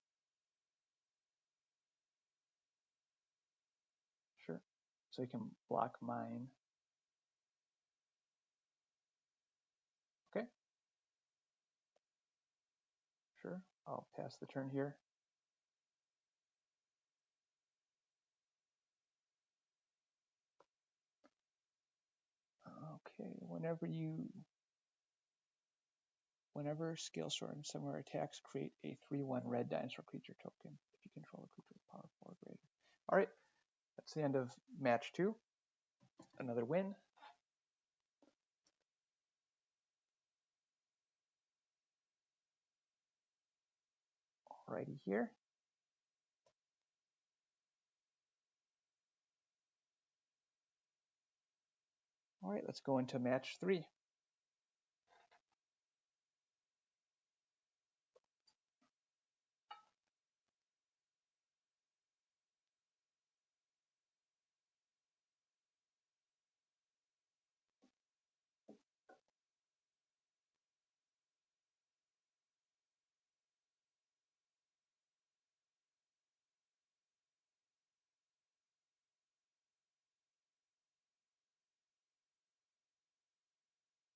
Sure. So you can block mine. Okay. Sure. I'll pass the turn here. Okay, whenever Scale Storm somewhere attacks, create a 3/1 red dinosaur creature token if you control a creature with power 4 or greater. All right, that's the end of match 2. Another win. Alrighty here. All right, let's go into match 3.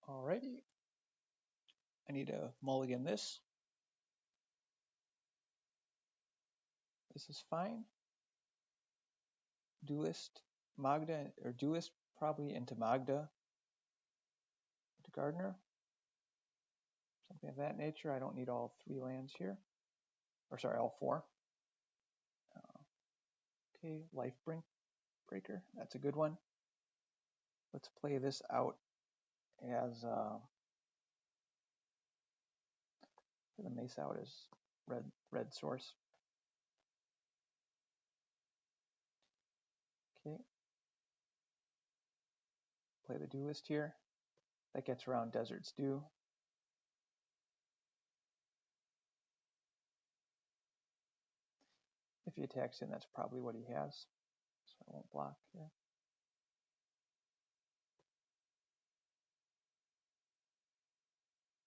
Alrighty. I need to mulligan this. This is fine. Duelist, Magda, or Duelist probably into Magda, into Gardener. Something of that nature. I don't need all 3 lands here. Or sorry, all 4. Okay, Life Breaker. That's a good one. Let's play this out as the mace out as red source. Okay. Play the Duelist here. That gets around Desert's Dew. If he attacks in, that's probably what he has. So I won't block here.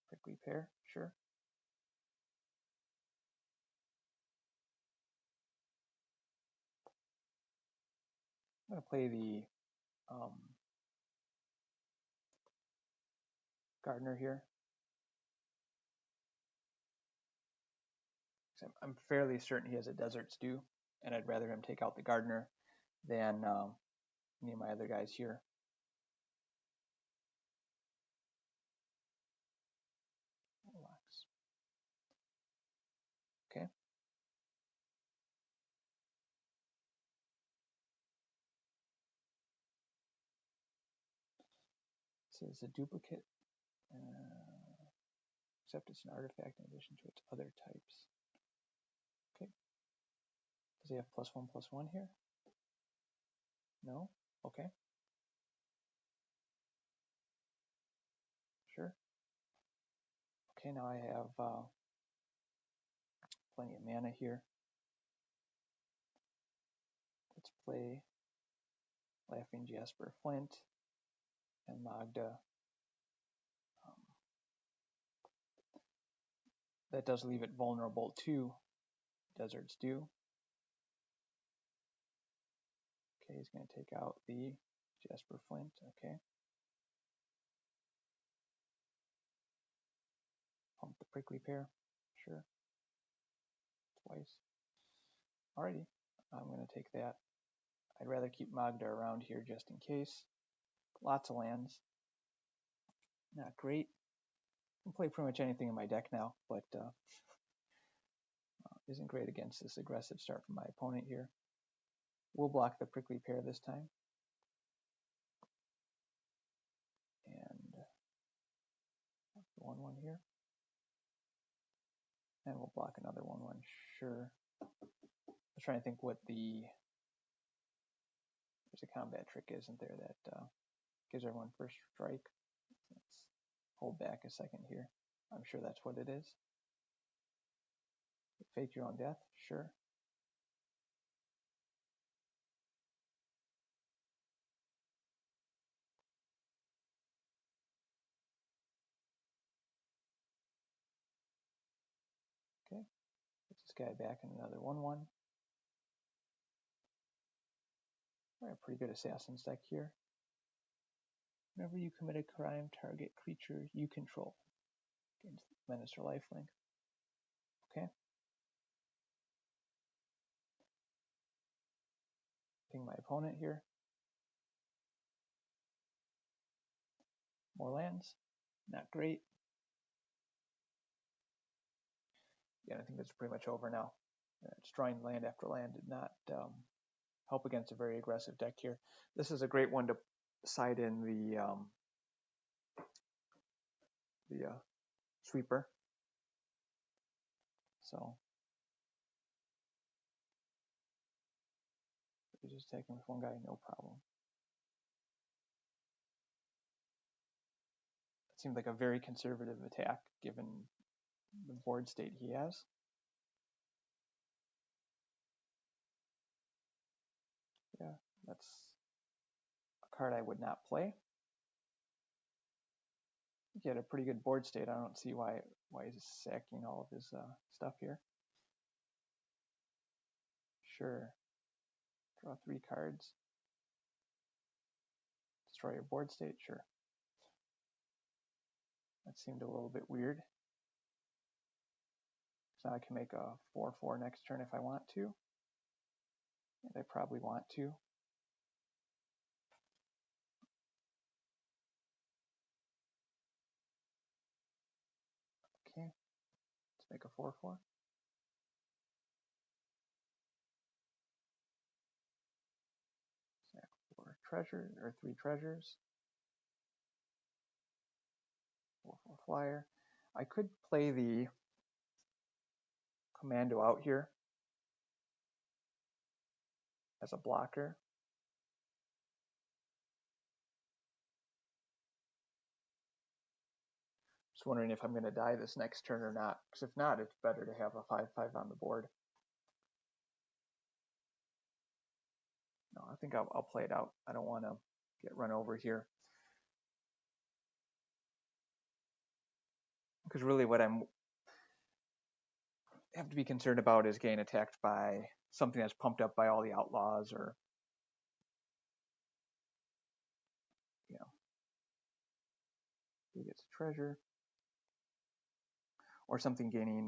Prickly Pear, sure. I'm going to play the Gardener here. I'm fairly certain he has a Desert's Dew, and I'd rather him take out the Gardener than any of my other guys here. Relax. Okay. is a duplicate, except it's an artifact in addition to its other types. Okay. Does he have +1/+1 here? No? Okay. Sure. Okay, now I have plenty of mana here. Let's play Laughing Jasper Flint and Magda. That does leave it vulnerable to Desert's Dew. Okay, he's going to take out the Jasper Flint. Okay. Pump the Prickly Pear. Sure. Twice. Alrighty. I'm going to take that. I'd rather keep Magda around here just in case. Lots of lands. Not great. I can play pretty much anything in my deck now, but isn't great against this aggressive start from my opponent here. We'll block the Prickly Pear this time. And the 1/1 here. And we'll block another 1/1, sure. I was trying to think what there's a combat trick, isn't there, that gives everyone first strike. Let's hold back a second here. I'm sure that's what it is. Fake your own death, sure. Okay, put this guy back in another 1/1. A pretty good Assassin's deck here. Whenever you commit a crime, target creature you control. Gains menace or lifelink. Okay. Ping my opponent here. More lands. Not great. Yeah, I think that's pretty much over now. Destroying land after land did not help against a very aggressive deck here. This is a great one to side in the sweeper. So you just take him with one guy, no problem. It seemed like a very conservative attack given the board state he has. Yeah, that's a card I would not play. He had a pretty good board state. I don't see why he's sacking all of his stuff here. Sure. Draw 3 cards. Destroy your board state, sure. That seemed a little bit weird. So now I can make a 4/4 next turn if I want to. And I probably want to. Okay, let's make a 4/4. Sack 4 treasures, or 3 treasures. 4/4 flyer. I could play the commando out here as a blocker. Just wondering if I'm going to die this next turn or not, because if not, it's better to have a 5/5 on the board. No, I think I'll play it out. I don't want to get run over here. Because really what I have to be concerned about is getting attacked by something that's pumped up by all the outlaws, or he gets a treasure, or something gaining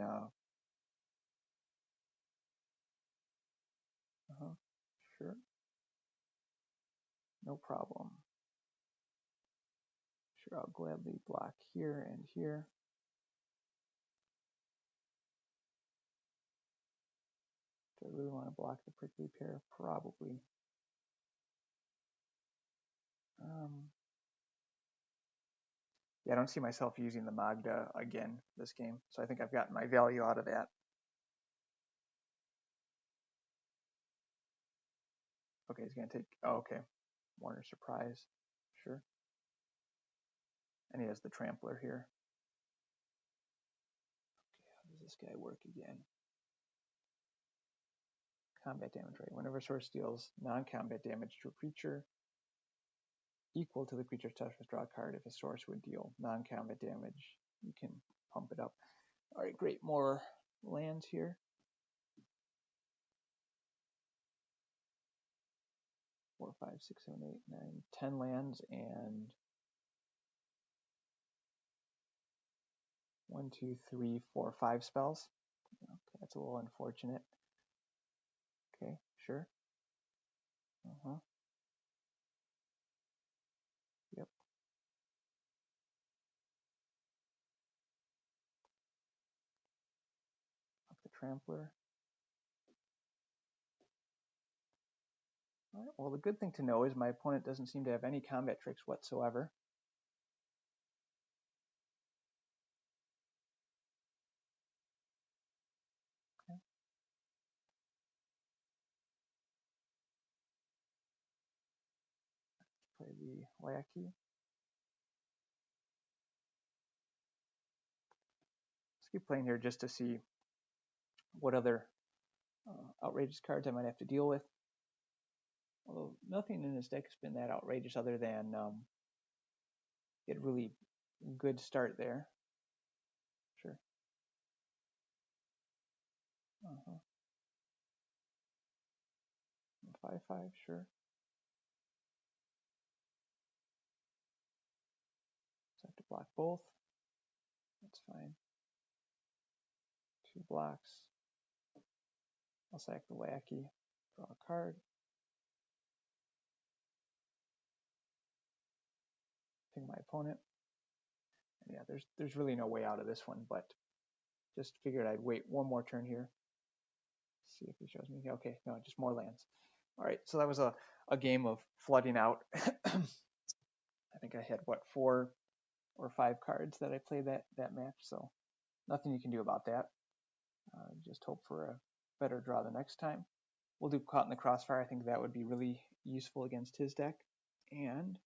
sure, no problem. Sure, I'll gladly block here and here. Do I really want to block the Prickly Pear? Probably. Yeah, I don't see myself using the Magda again this game, so I think I've gotten my value out of that. Okay, he's gonna take. Oh, okay, Warner Surprise, sure. And he has the Trampler here. Okay, how does this guy work again? Combat damage, right? Whenever source deals non-combat damage to a creature equal to the creature's toughness, draw a card. If a source would deal non-combat damage, you can pump it up. All right, great. More lands here. 4, 5, 6, 7, 8, 9, 10 lands, and 1, 2, 3, 4, 5 spells. Okay, that's a little unfortunate. Okay, sure. Yep. Up the Trampler. All right, well, the good thing to know is my opponent doesn't seem to have any combat tricks whatsoever. Okay. Play the Lackey. Let's keep playing here just to see what other outrageous cards I might have to deal with. Although nothing in this deck has been that outrageous other than get a really good start there. Sure. 5/5, sure. So I have to block both. That's fine. 2 blocks. I'll sack the Lackey, draw a card. Ping my opponent. And yeah, there's really no way out of this one, but just figured I'd wait one more turn here. See if he shows me. Okay, no, just more lands. All right, so that was a game of flooding out. I think I had, what, 4 or 5 cards that I played that match, so nothing you can do about that. Just hope for a better draw the next time. We'll do Caught in the Crossfire. I think that would be really useful against his deck. And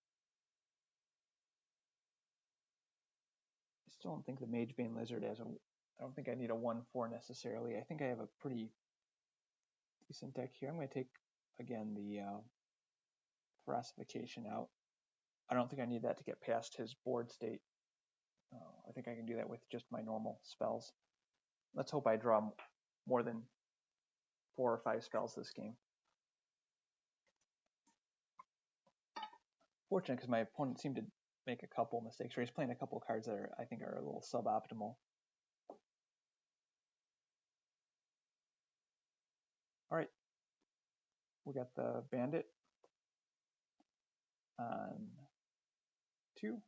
I still don't think the Magebane Lizard has a... I don't think I need a 1/4 necessarily. I think I have a pretty decent deck here. I'm going to take, again, the Ferocification out. I don't think I need that to get past his board state. I think I can do that with just my normal spells. Let's hope I draw more than 4 or 5 spells this game. Fortunate because my opponent seemed to make a couple mistakes, or he's playing a couple cards that I think are a little suboptimal. All right, we got the Bandit on 2.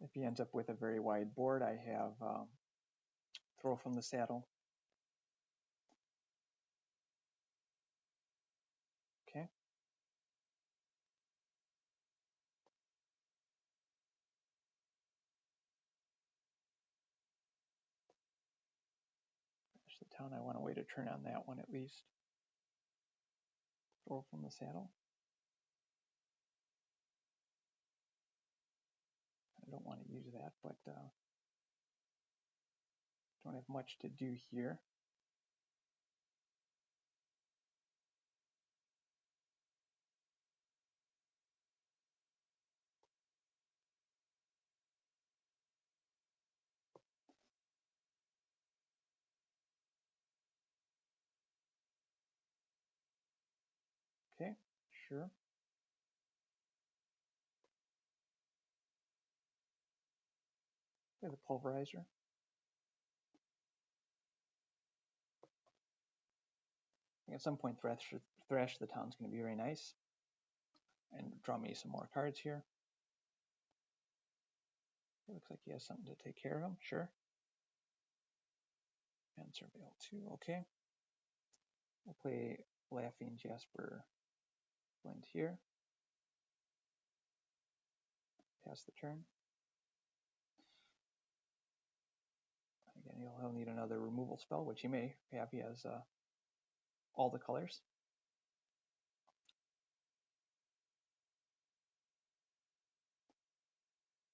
If he ends up with a very wide board, I have Throw from the Saddle. Okay. Finish the town. I want to wait a turn on that one at least. Throw from the Saddle. I don't want to use that, but don't have much to do here. Okay, sure. There's a Pulverizer. I think at some point Thrash the Town's going to be very nice. And draw me some more cards here. It looks like he has something to take care of him, sure. And Surveil 2, okay. We'll play Laughing Jasper Flint here. pass the turn. Again, he'll need another removal spell, which he may have. He has all the colors.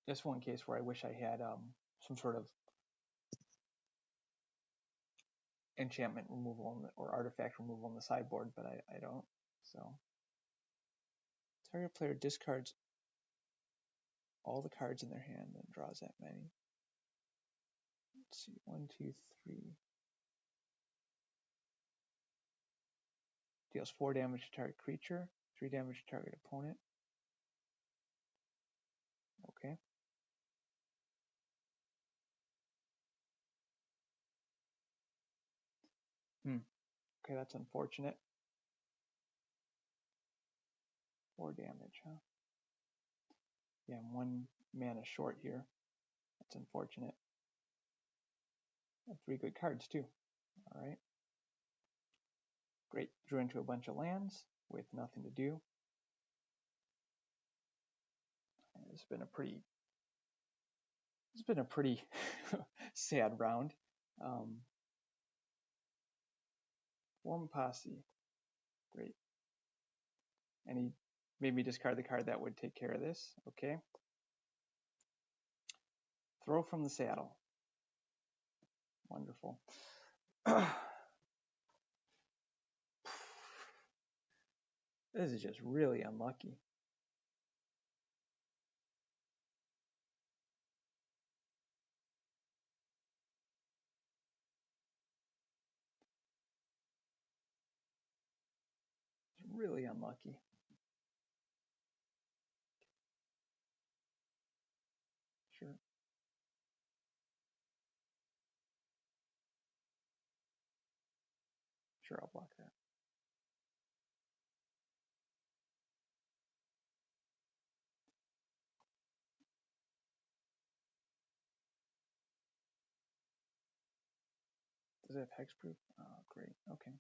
Just one case where I wish I had some sort of enchantment removal or artifact removal on the sideboard, but I don't. So target player discards all the cards in their hand and draws that many. Let's see, 1, 2, 3. Deals 4 damage to target creature, 3 damage to target opponent. Okay. Okay, that's unfortunate. 4 damage, huh? Yeah, I'm 1 mana short here. That's unfortunate. And 3 good cards too. All right. Great. Drew into a bunch of lands with nothing to do. It's been a pretty sad round. Form Posse. Great. And he made me discard the card that would take care of this. Okay. Throw from the saddle. Wonderful. This is just really unlucky. It's really unlucky. Sure. Sure, I'll block that. Does it have hexproof? Oh, great. Okay.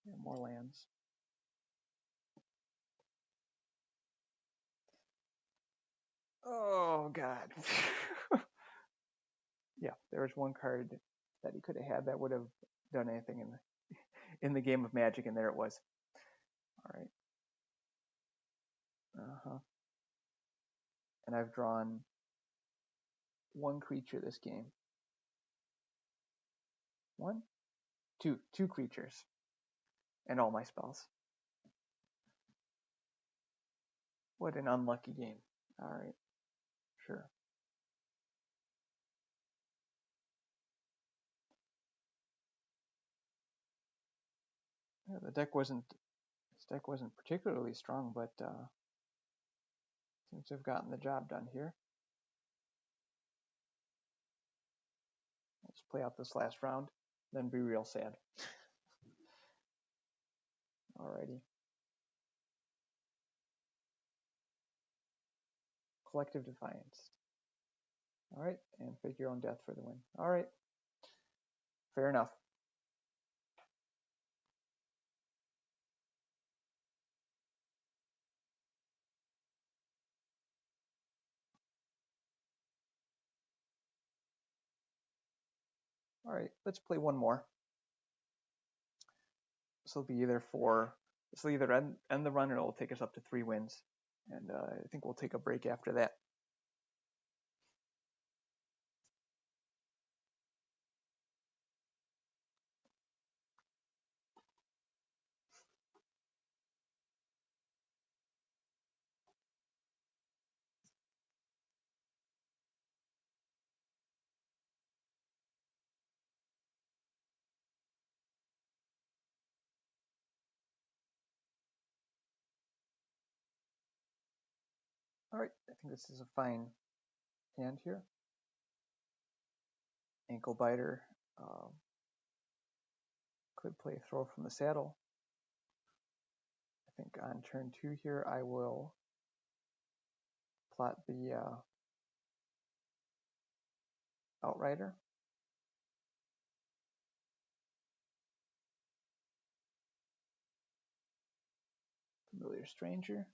Yeah, more lands. Oh, God. Yeah, there was one card that he could have had that would have done anything in the game of Magic, and there it was. All right. And I've drawn 1 creature this game. 1? 2. 2 creatures. And all my spells. What an unlucky game. All right. Sure. Yeah, this deck wasn't particularly strong, but seems to have gotten the job done here. Let's play out this last round, then be real sad. Alrighty. Collective Defiance. All right, and fake your own death for the win. All right, fair enough. All right, let's play one more. This will either end the run or it'll take us up to 3 wins. And I think we'll take a break after that. All right, I think this is a fine hand here. Ankle biter. Could play throw from the saddle. I think on turn 2 here, I will plot the Outrider. Familiar Stranger.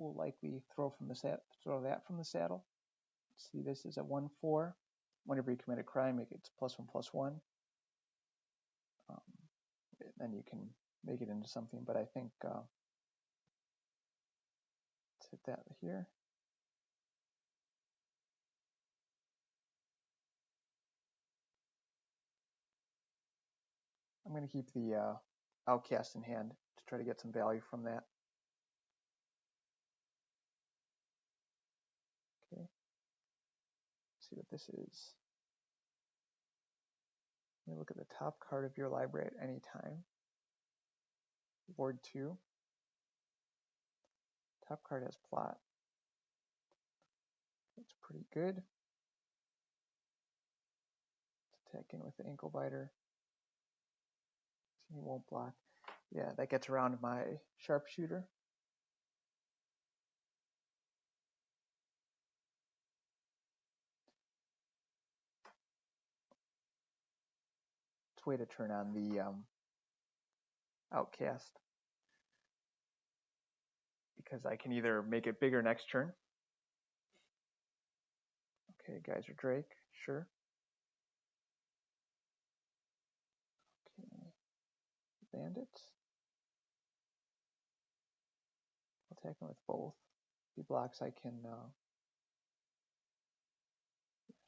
will likely throw that from the saddle. See, this is a 1/4. Whenever you commit a crime, it gets +1/+1. Then you can make it into something, but I think let's hit that here. I'm going to keep the Outcast in hand to try to get some value from that. Okay, let's see what this is. Let me look at the top card of your library at any time. Ward 2. Top card has plot. That's pretty good. Let's attack in with the ankle biter. See, he won't block. Yeah, that gets around my sharpshooter. Let's wait a turn on the Outcast, because I can either make it bigger next turn. Okay, Geyser Drake, sure. Okay, Bandits. I'll attack him with both. If he blocks, I can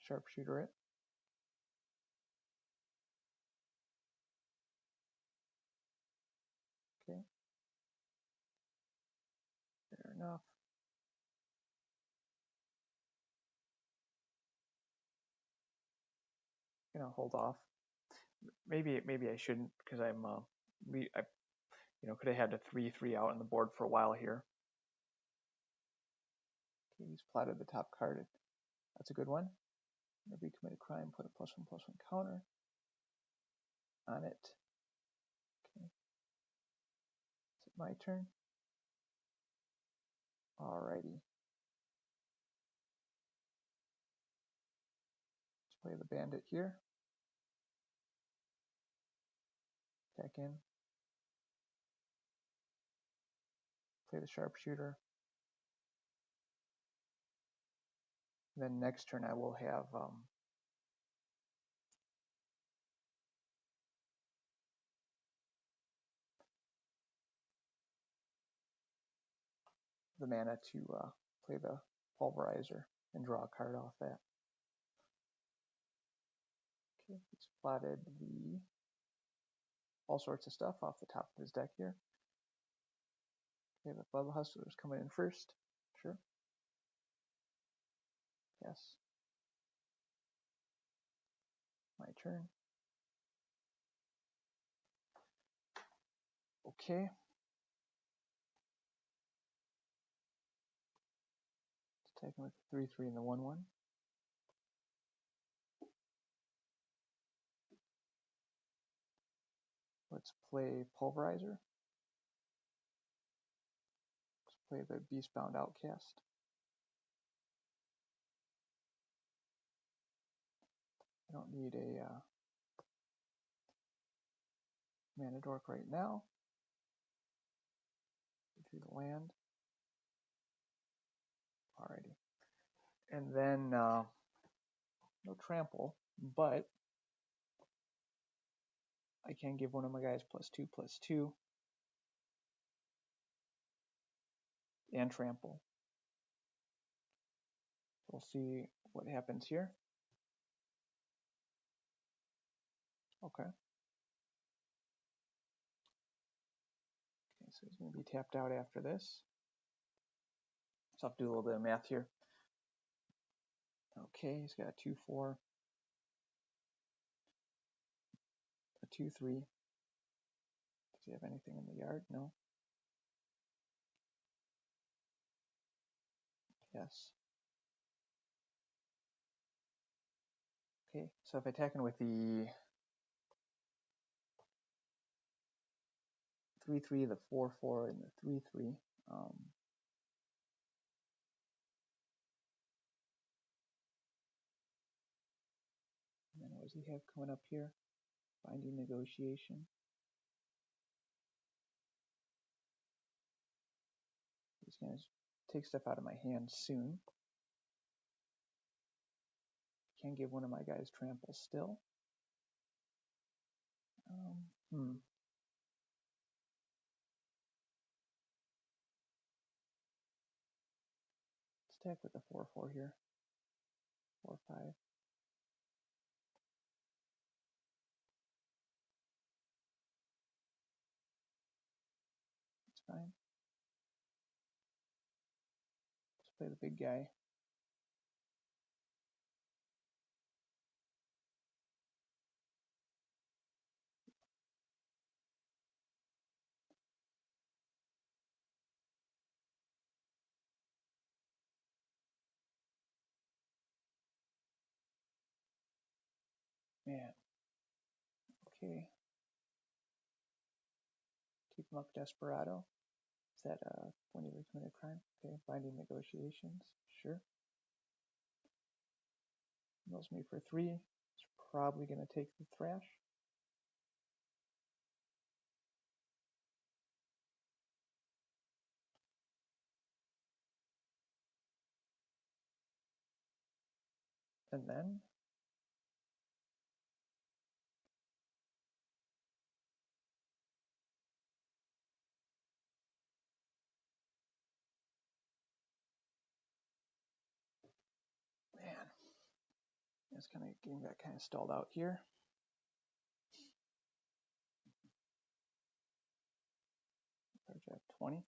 sharpshooter it. Okay. Fair enough. Hold off. Maybe I shouldn't, because I could have had a 3/3 out on the board for a while here. Okay, he's plotted the top card. That's a good one. Whenever you commit a crime, put a +1/+1 counter on it. Okay. Is it my turn? Alrighty. Let's play the bandit here. Attack in. Play the sharpshooter. Then next turn I will have the mana to play the pulverizer and draw a card off that. Okay, he's plotted all sorts of stuff off the top of his deck here. Okay, the Blood Hustler's coming in first. Sure. Yes. My turn. Okay. Let's take him with the 3/3 and the 1/1. Let's play Pulverizer. Let's play the Beastbound Outcast. I don't need a mana dork right now. Through the land. Alrighty. And then no trample, but I can give one of my guys +2/+2 and trample. We'll see what happens here. Okay. So he's going to be tapped out after this. So I'll have to do a little bit of math here. Okay, he's got a 2/4, a 2/3. Does he have anything in the yard? No. Yes. Okay, so if I attack him with the 3/3, the 4/4, and the 3/3, and then what does he have coming up here? Binding Negotiation. He's going to take stuff out of my hand soon. Can give one of my guys trample still. Stack with the 4/4 here. 4/5. It's fine. Let's play the big guy. Man. Okay. Keep him up, Desperado. Is that when you commit a crime? Okay. Binding negotiations. Sure. Mills me for 3. It's probably going to take the thrash. And then man, it's kind of getting that kind of stalled out here. Jack 20.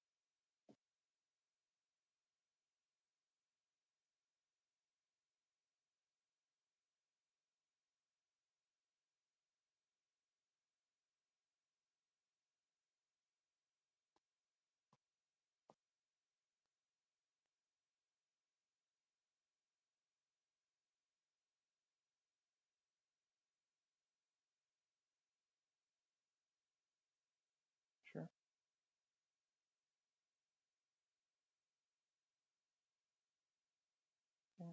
Sure. Okay.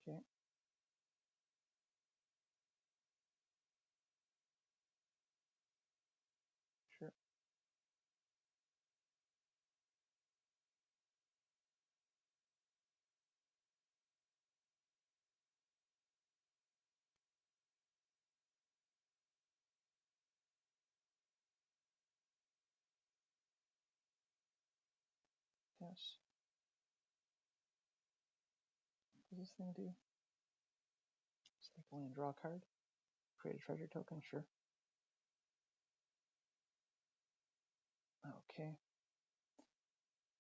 Okay. Sure. Yes. What does this thing do? Cycle and draw a card. Create a treasure token. Sure. Okay.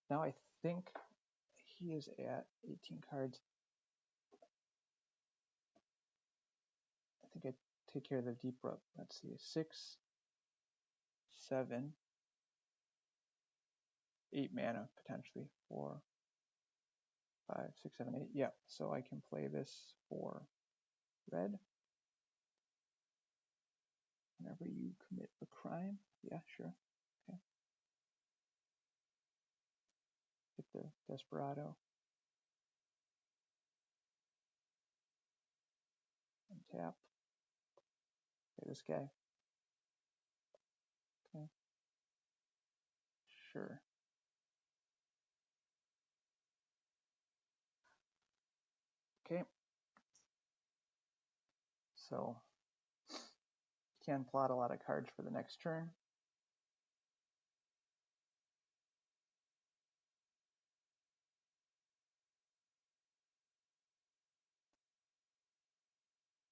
Now I think he is at 18 cards. I think I take care of the deep rope. Let's see, 6, 7, 8 mana potentially. 4, 5, 6, 7, 8. Yeah, so I can play this for red. Whenever you commit a crime. Yeah, sure. Okay. Hit the Desperado. Untap. Okay, this guy. Okay. Sure. Okay. So you can plot a lot of cards for the next turn.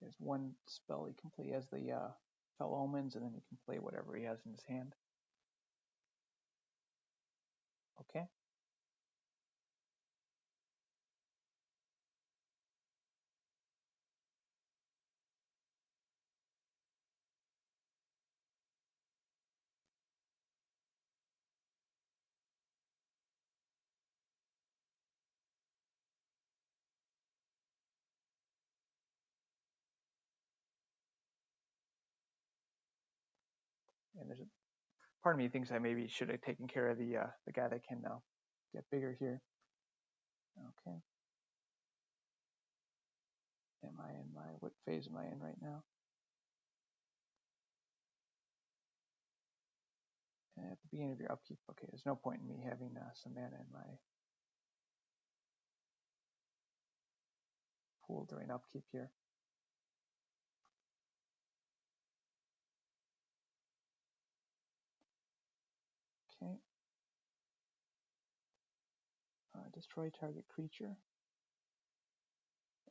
There's one spell he can play. He has the Fell Omens, and then he can play whatever he has in his hand. Okay. And there's a part of me thinks I maybe should have taken care of the guy that can now get bigger here. Okay. what phase am I in right now? At the beginning of your upkeep. Okay, there's no point in me having some mana in my pool during upkeep here. Okay. Destroy target creature.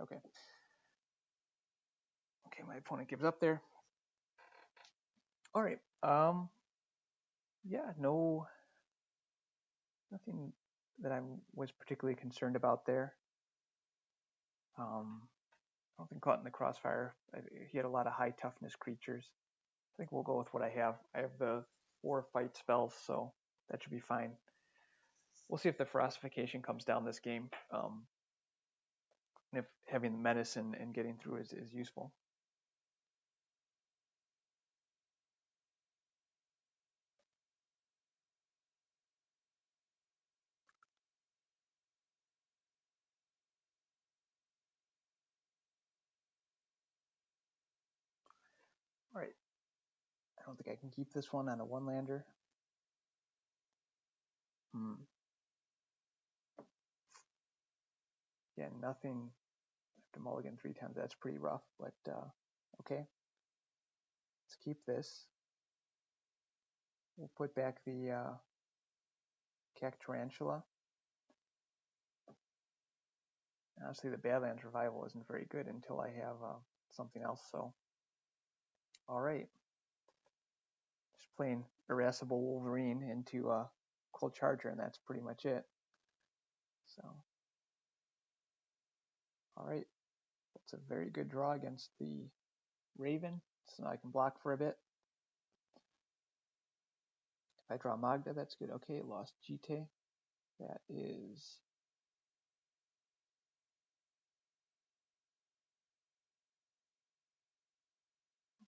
Okay. Okay, my opponent gives up there. All right. Yeah, nothing that I was particularly concerned about there. I don't think caught in the crossfire. He had a lot of high toughness creatures. I think we'll go with what I have. I have the 4 fight spells, so that should be fine. We'll see if the Ferocification comes down this game, and if having the medicine and getting through is useful. All right. I don't think I can keep this one on a 1-lander. Yeah, nothing. I have to mulligan 3 times. That's pretty rough, but okay. Let's keep this. We'll put back the Cactarantula. Honestly, the Badlands Revival isn't very good until I have something else, so. All right. Just playing Irascible Wolverine into Cold Charger, and that's pretty much it. So. All right. That's a very good draw against the Raven, so now I can block for a bit. If I draw Magda, that's good. Okay, lost Jite. That is...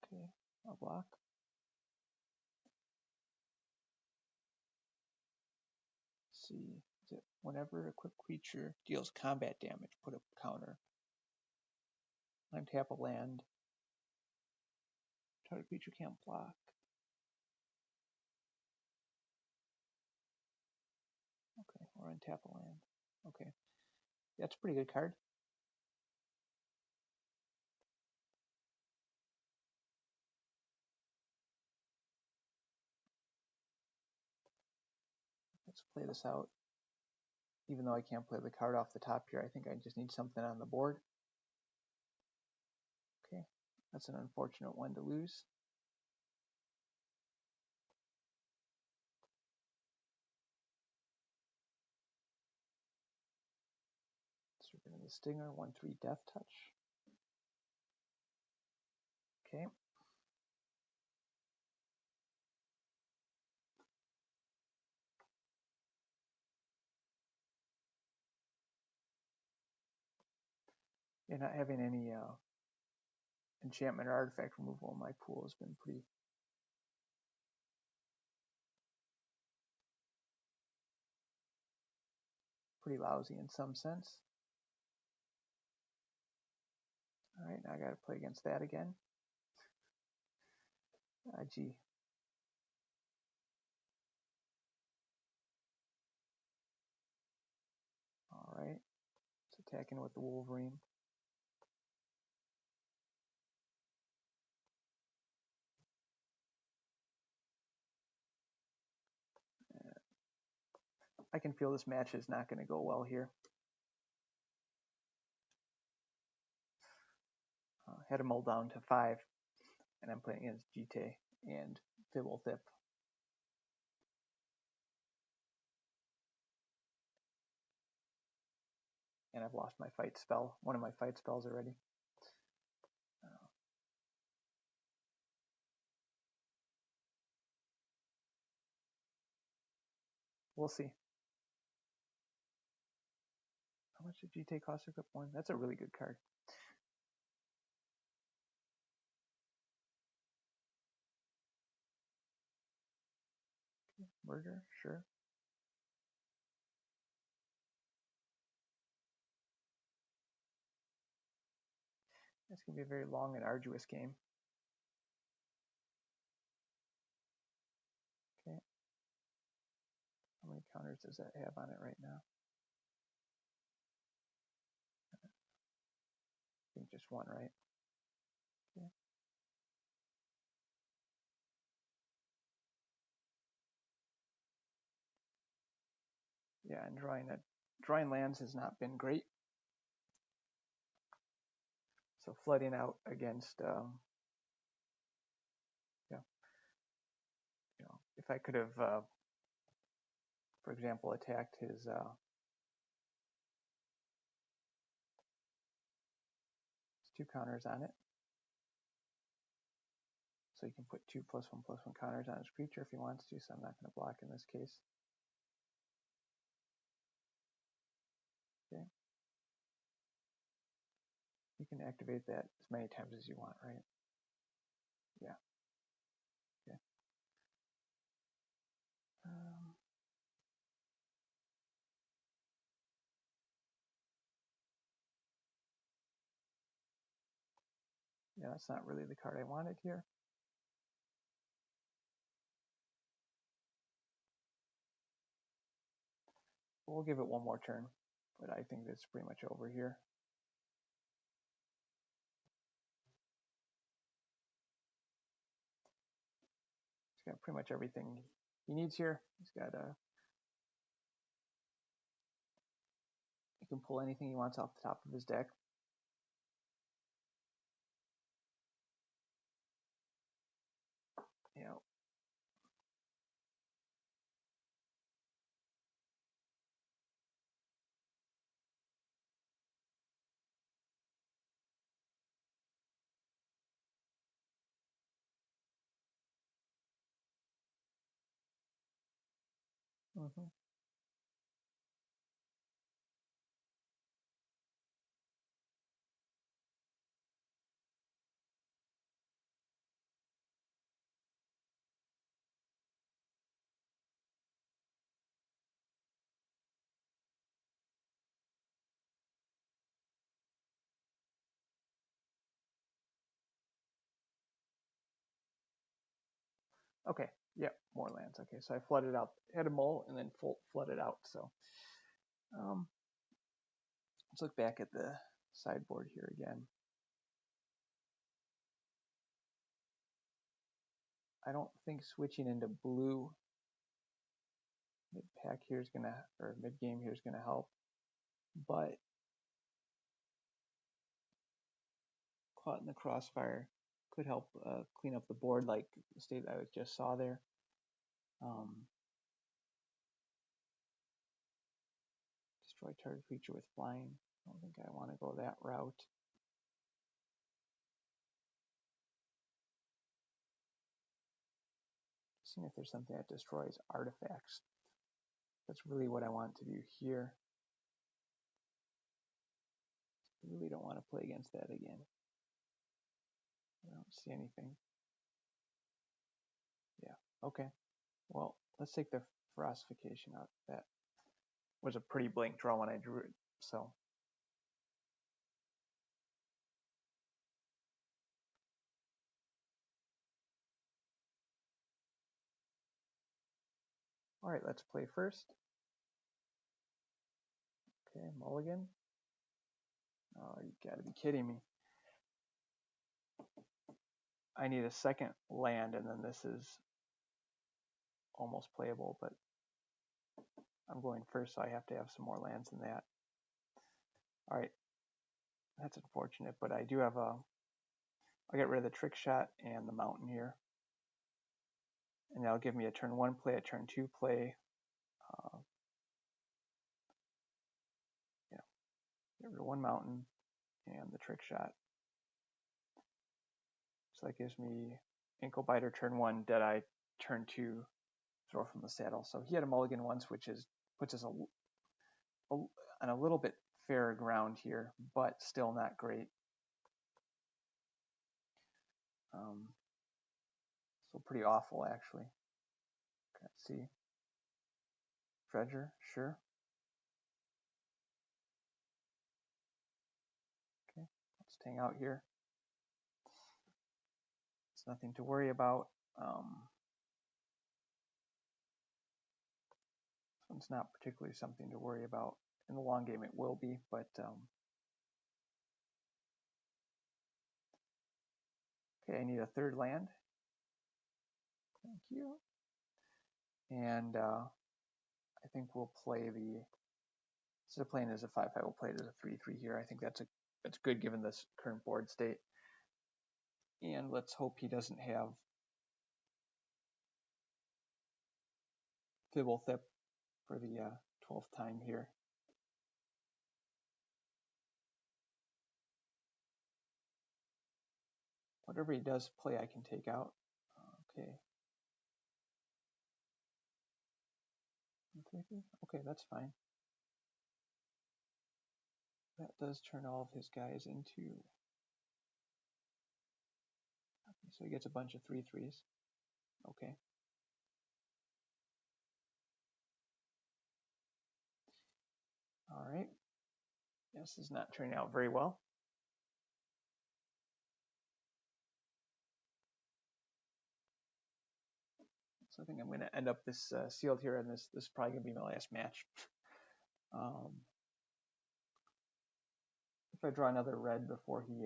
Okay, I'll block. Let's see, is it whenever equipped creature deals combat damage, put a counter. Untap a land. Target creature can't block. Okay, or untap a land. Okay, that's a pretty good card. Let's play this out. Even though I can't play the card off the top here, I think I just need something on the board. Okay, that's an unfortunate one to lose. Let's rip into the Stinger, 1/3 Death Touch. Okay. Yeah, not having any enchantment or artifact removal in my pool has been pretty lousy in some sense. All right, now I got to play against that again. Gee. All right, it's attacking with the Wolverine. I can feel this match is not going to go well here. Had him all down to 5, and I'm playing against Jite and Fibblethip. And I've lost my fight spell, one of my fight spells already. We'll see. How much did Jite cost to equip 1? That's a really good card. Okay, murder, sure. It's going to be a very long and arduous game. Okay. How many counters does that have on it right now? I think just one, right? Okay. Yeah, and drawing lands has not been great. So flooding out against, if I could have, for example, attacked his two counters on it. So you can put 2+1/+1 counters on his creature if he wants to, so I'm not going to block in this case. Okay. You can activate that as many times as you want, right? Yeah. Okay. Yeah, that's not really the card I wanted here. We'll give it one more turn, but I think that's pretty much over here. He's got pretty much everything he needs here. He's got he can pull anything he wants off the top of his deck. You know, Okay, yeah, more lands. Okay, so I flooded out, had a mole, and then flooded out. So let's look back at the sideboard here again. I don't think switching into blue mid-pack here is gonna, or mid-game here is gonna help, but caught in the crossfire could help clean up the board, like the state I just saw there. Destroy target creature with flying. I don't think I want to go that route. Seeing if there's something that destroys artifacts. That's really what I want to do here. I really don't want to play against that again. I don't see anything. Yeah, okay. Well, let's take the Frostification out. That was a pretty blank draw when I drew it, so. All right, let's play first. Okay, mulligan. Oh, you gotta be kidding me. I need a second land, and then this is almost playable, but I'm going first, so I have to have some more lands than that. All right, that's unfortunate, but I do have I'll get rid of the trick shot and the mountain here. And that'll give me a turn 1 play, a turn 2 play. Get rid of 1 mountain and the trick shot. So that gives me Ankle Biter turn 1, Deadeye turn 2, throw from the saddle. So he had a mulligan once, which puts us on a little bit fairer ground here, but still not great. So pretty awful, actually. Let's see. Dredger, sure. Okay, let's hang out here. It's nothing to worry about. This one's not particularly something to worry about. In the long game, it will be, but okay, I need a third land. Thank you. And I think we'll play the, instead of playing it as a 5/5, we'll play it as a 3/3 here. I think that's good given this current board state. And let's hope he doesn't have Thibble-Thip for the 12th time here. Whatever he does play, I can take out. Okay. Okay, that's fine. That does turn all of his guys into... Okay, so he gets a bunch of 3/3s. Okay. All right. This is not turning out very well. So I think I'm going to end up this sealed here, and this is probably going to be my last match. If I draw another red before he...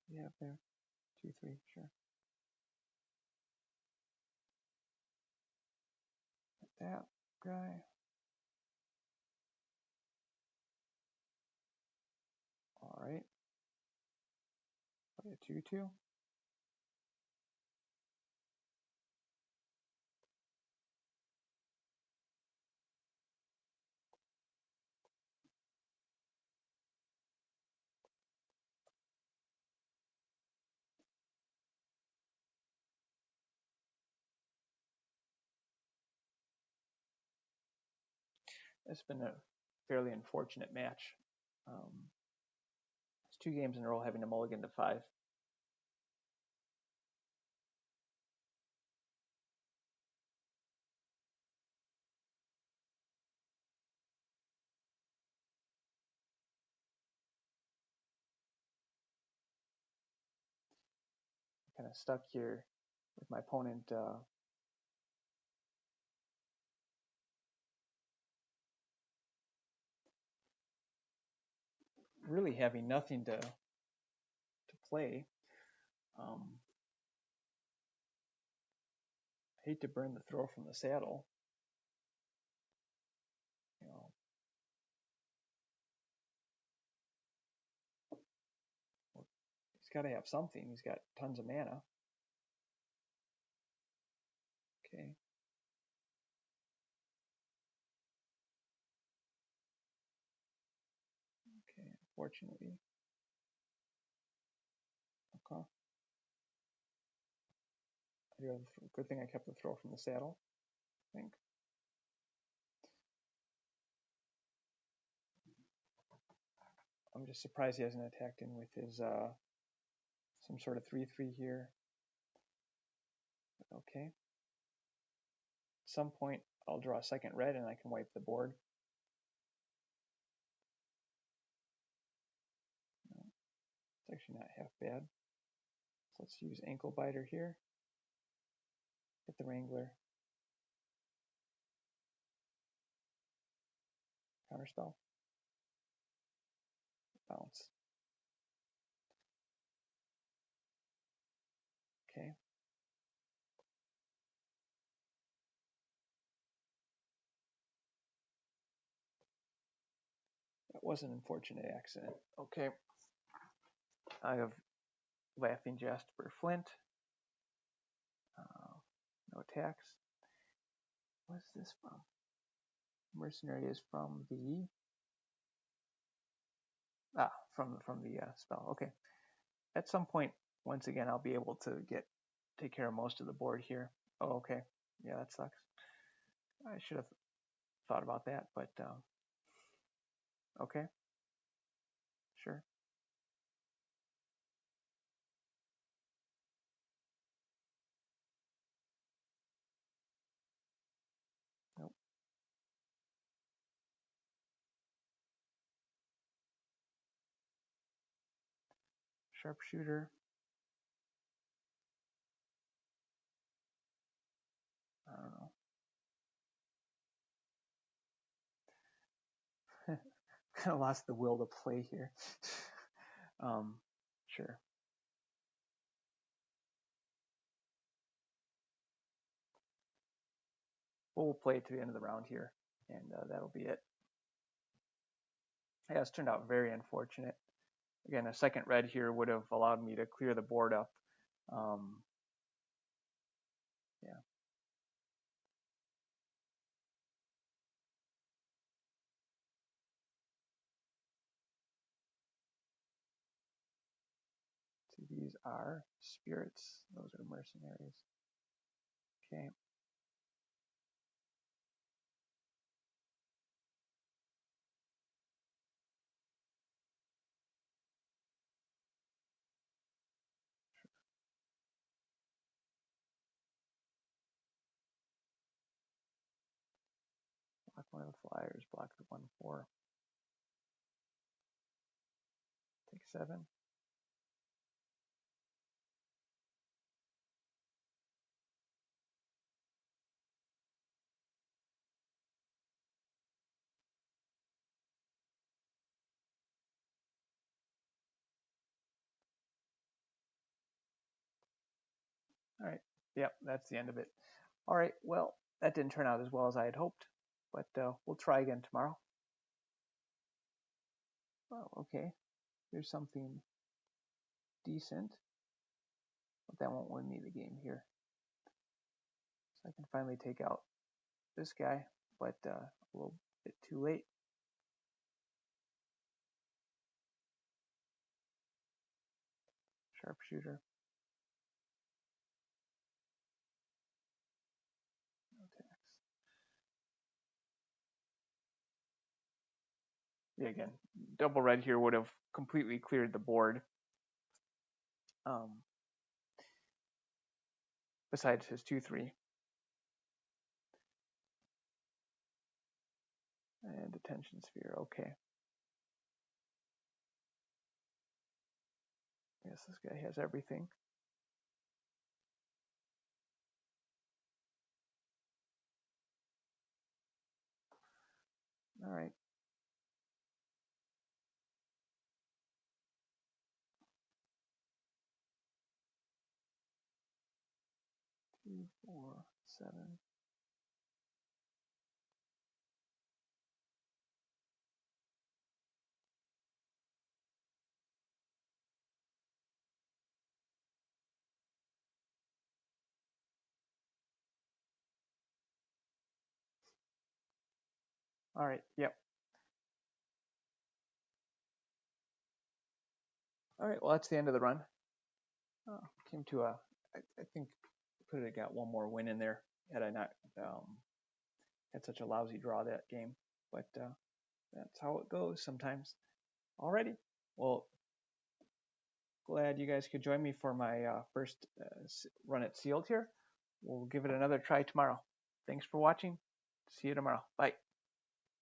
yeah, there. 2/3, sure. That guy. All right. Play a 2/2. It's been a fairly unfortunate match. It's 2 games in a row having to mulligan to 5. Kind of stuck here with my opponent really having nothing to play. I hate to burn the throw from the saddle. You know, he's got to have something. He's got tons of mana. Okay. Okay, unfortunately. Okay. Good thing I kept the throw from the saddle, I think. I'm just surprised he hasn't attacked in with his some sort of 3/3 here. Okay. At some point, I'll draw a second red and I can wipe the board. No, it's actually not half bad. So let's use Ankle Biter here. Hit the Wrangler. Counterspell. Bounce. Okay. That was an unfortunate accident. Okay. I have Laughing Jasper Flint. No attacks. What's this from? Mercenary is from the from the spell. Okay. At some point, once again, I'll be able to take care of most of the board here. Oh, okay. Yeah, that sucks. I should have thought about that, but okay. Sure. Nope. Sharpshooter. I don't know. Kind of lost the will to play here. Sure. Well, we'll play it to the end of the round here, and that'll be it. Yeah, it's turned out very unfortunate. Again, a second red here would have allowed me to clear the board up. Yeah. So these are spirits. Those are mercenaries. Okay. Block one of the flyers. Block the 1/4. Take 7. All right. Yep, that's the end of it. All right. Well, that didn't turn out as well as I had hoped, but we'll try again tomorrow. Oh, okay. Here's something decent, but that won't win me the game here. So I can finally take out this guy, but a little bit too late. Sharpshooter. No tax. Yeah, again, double red here would have completely cleared the board. Besides his 2/3. And attention sphere, okay. Yes, this guy has everything. All right. Two, 4, 7. All right. Yep. All right. Well, that's the end of the run. Oh, came to a. I think could have got one more win in there had I not had such a lousy draw that game. But that's how it goes sometimes. Alrighty. Well, glad you guys could join me for my first run at Sealed here. We'll give it another try tomorrow. Thanks for watching. See you tomorrow. Bye.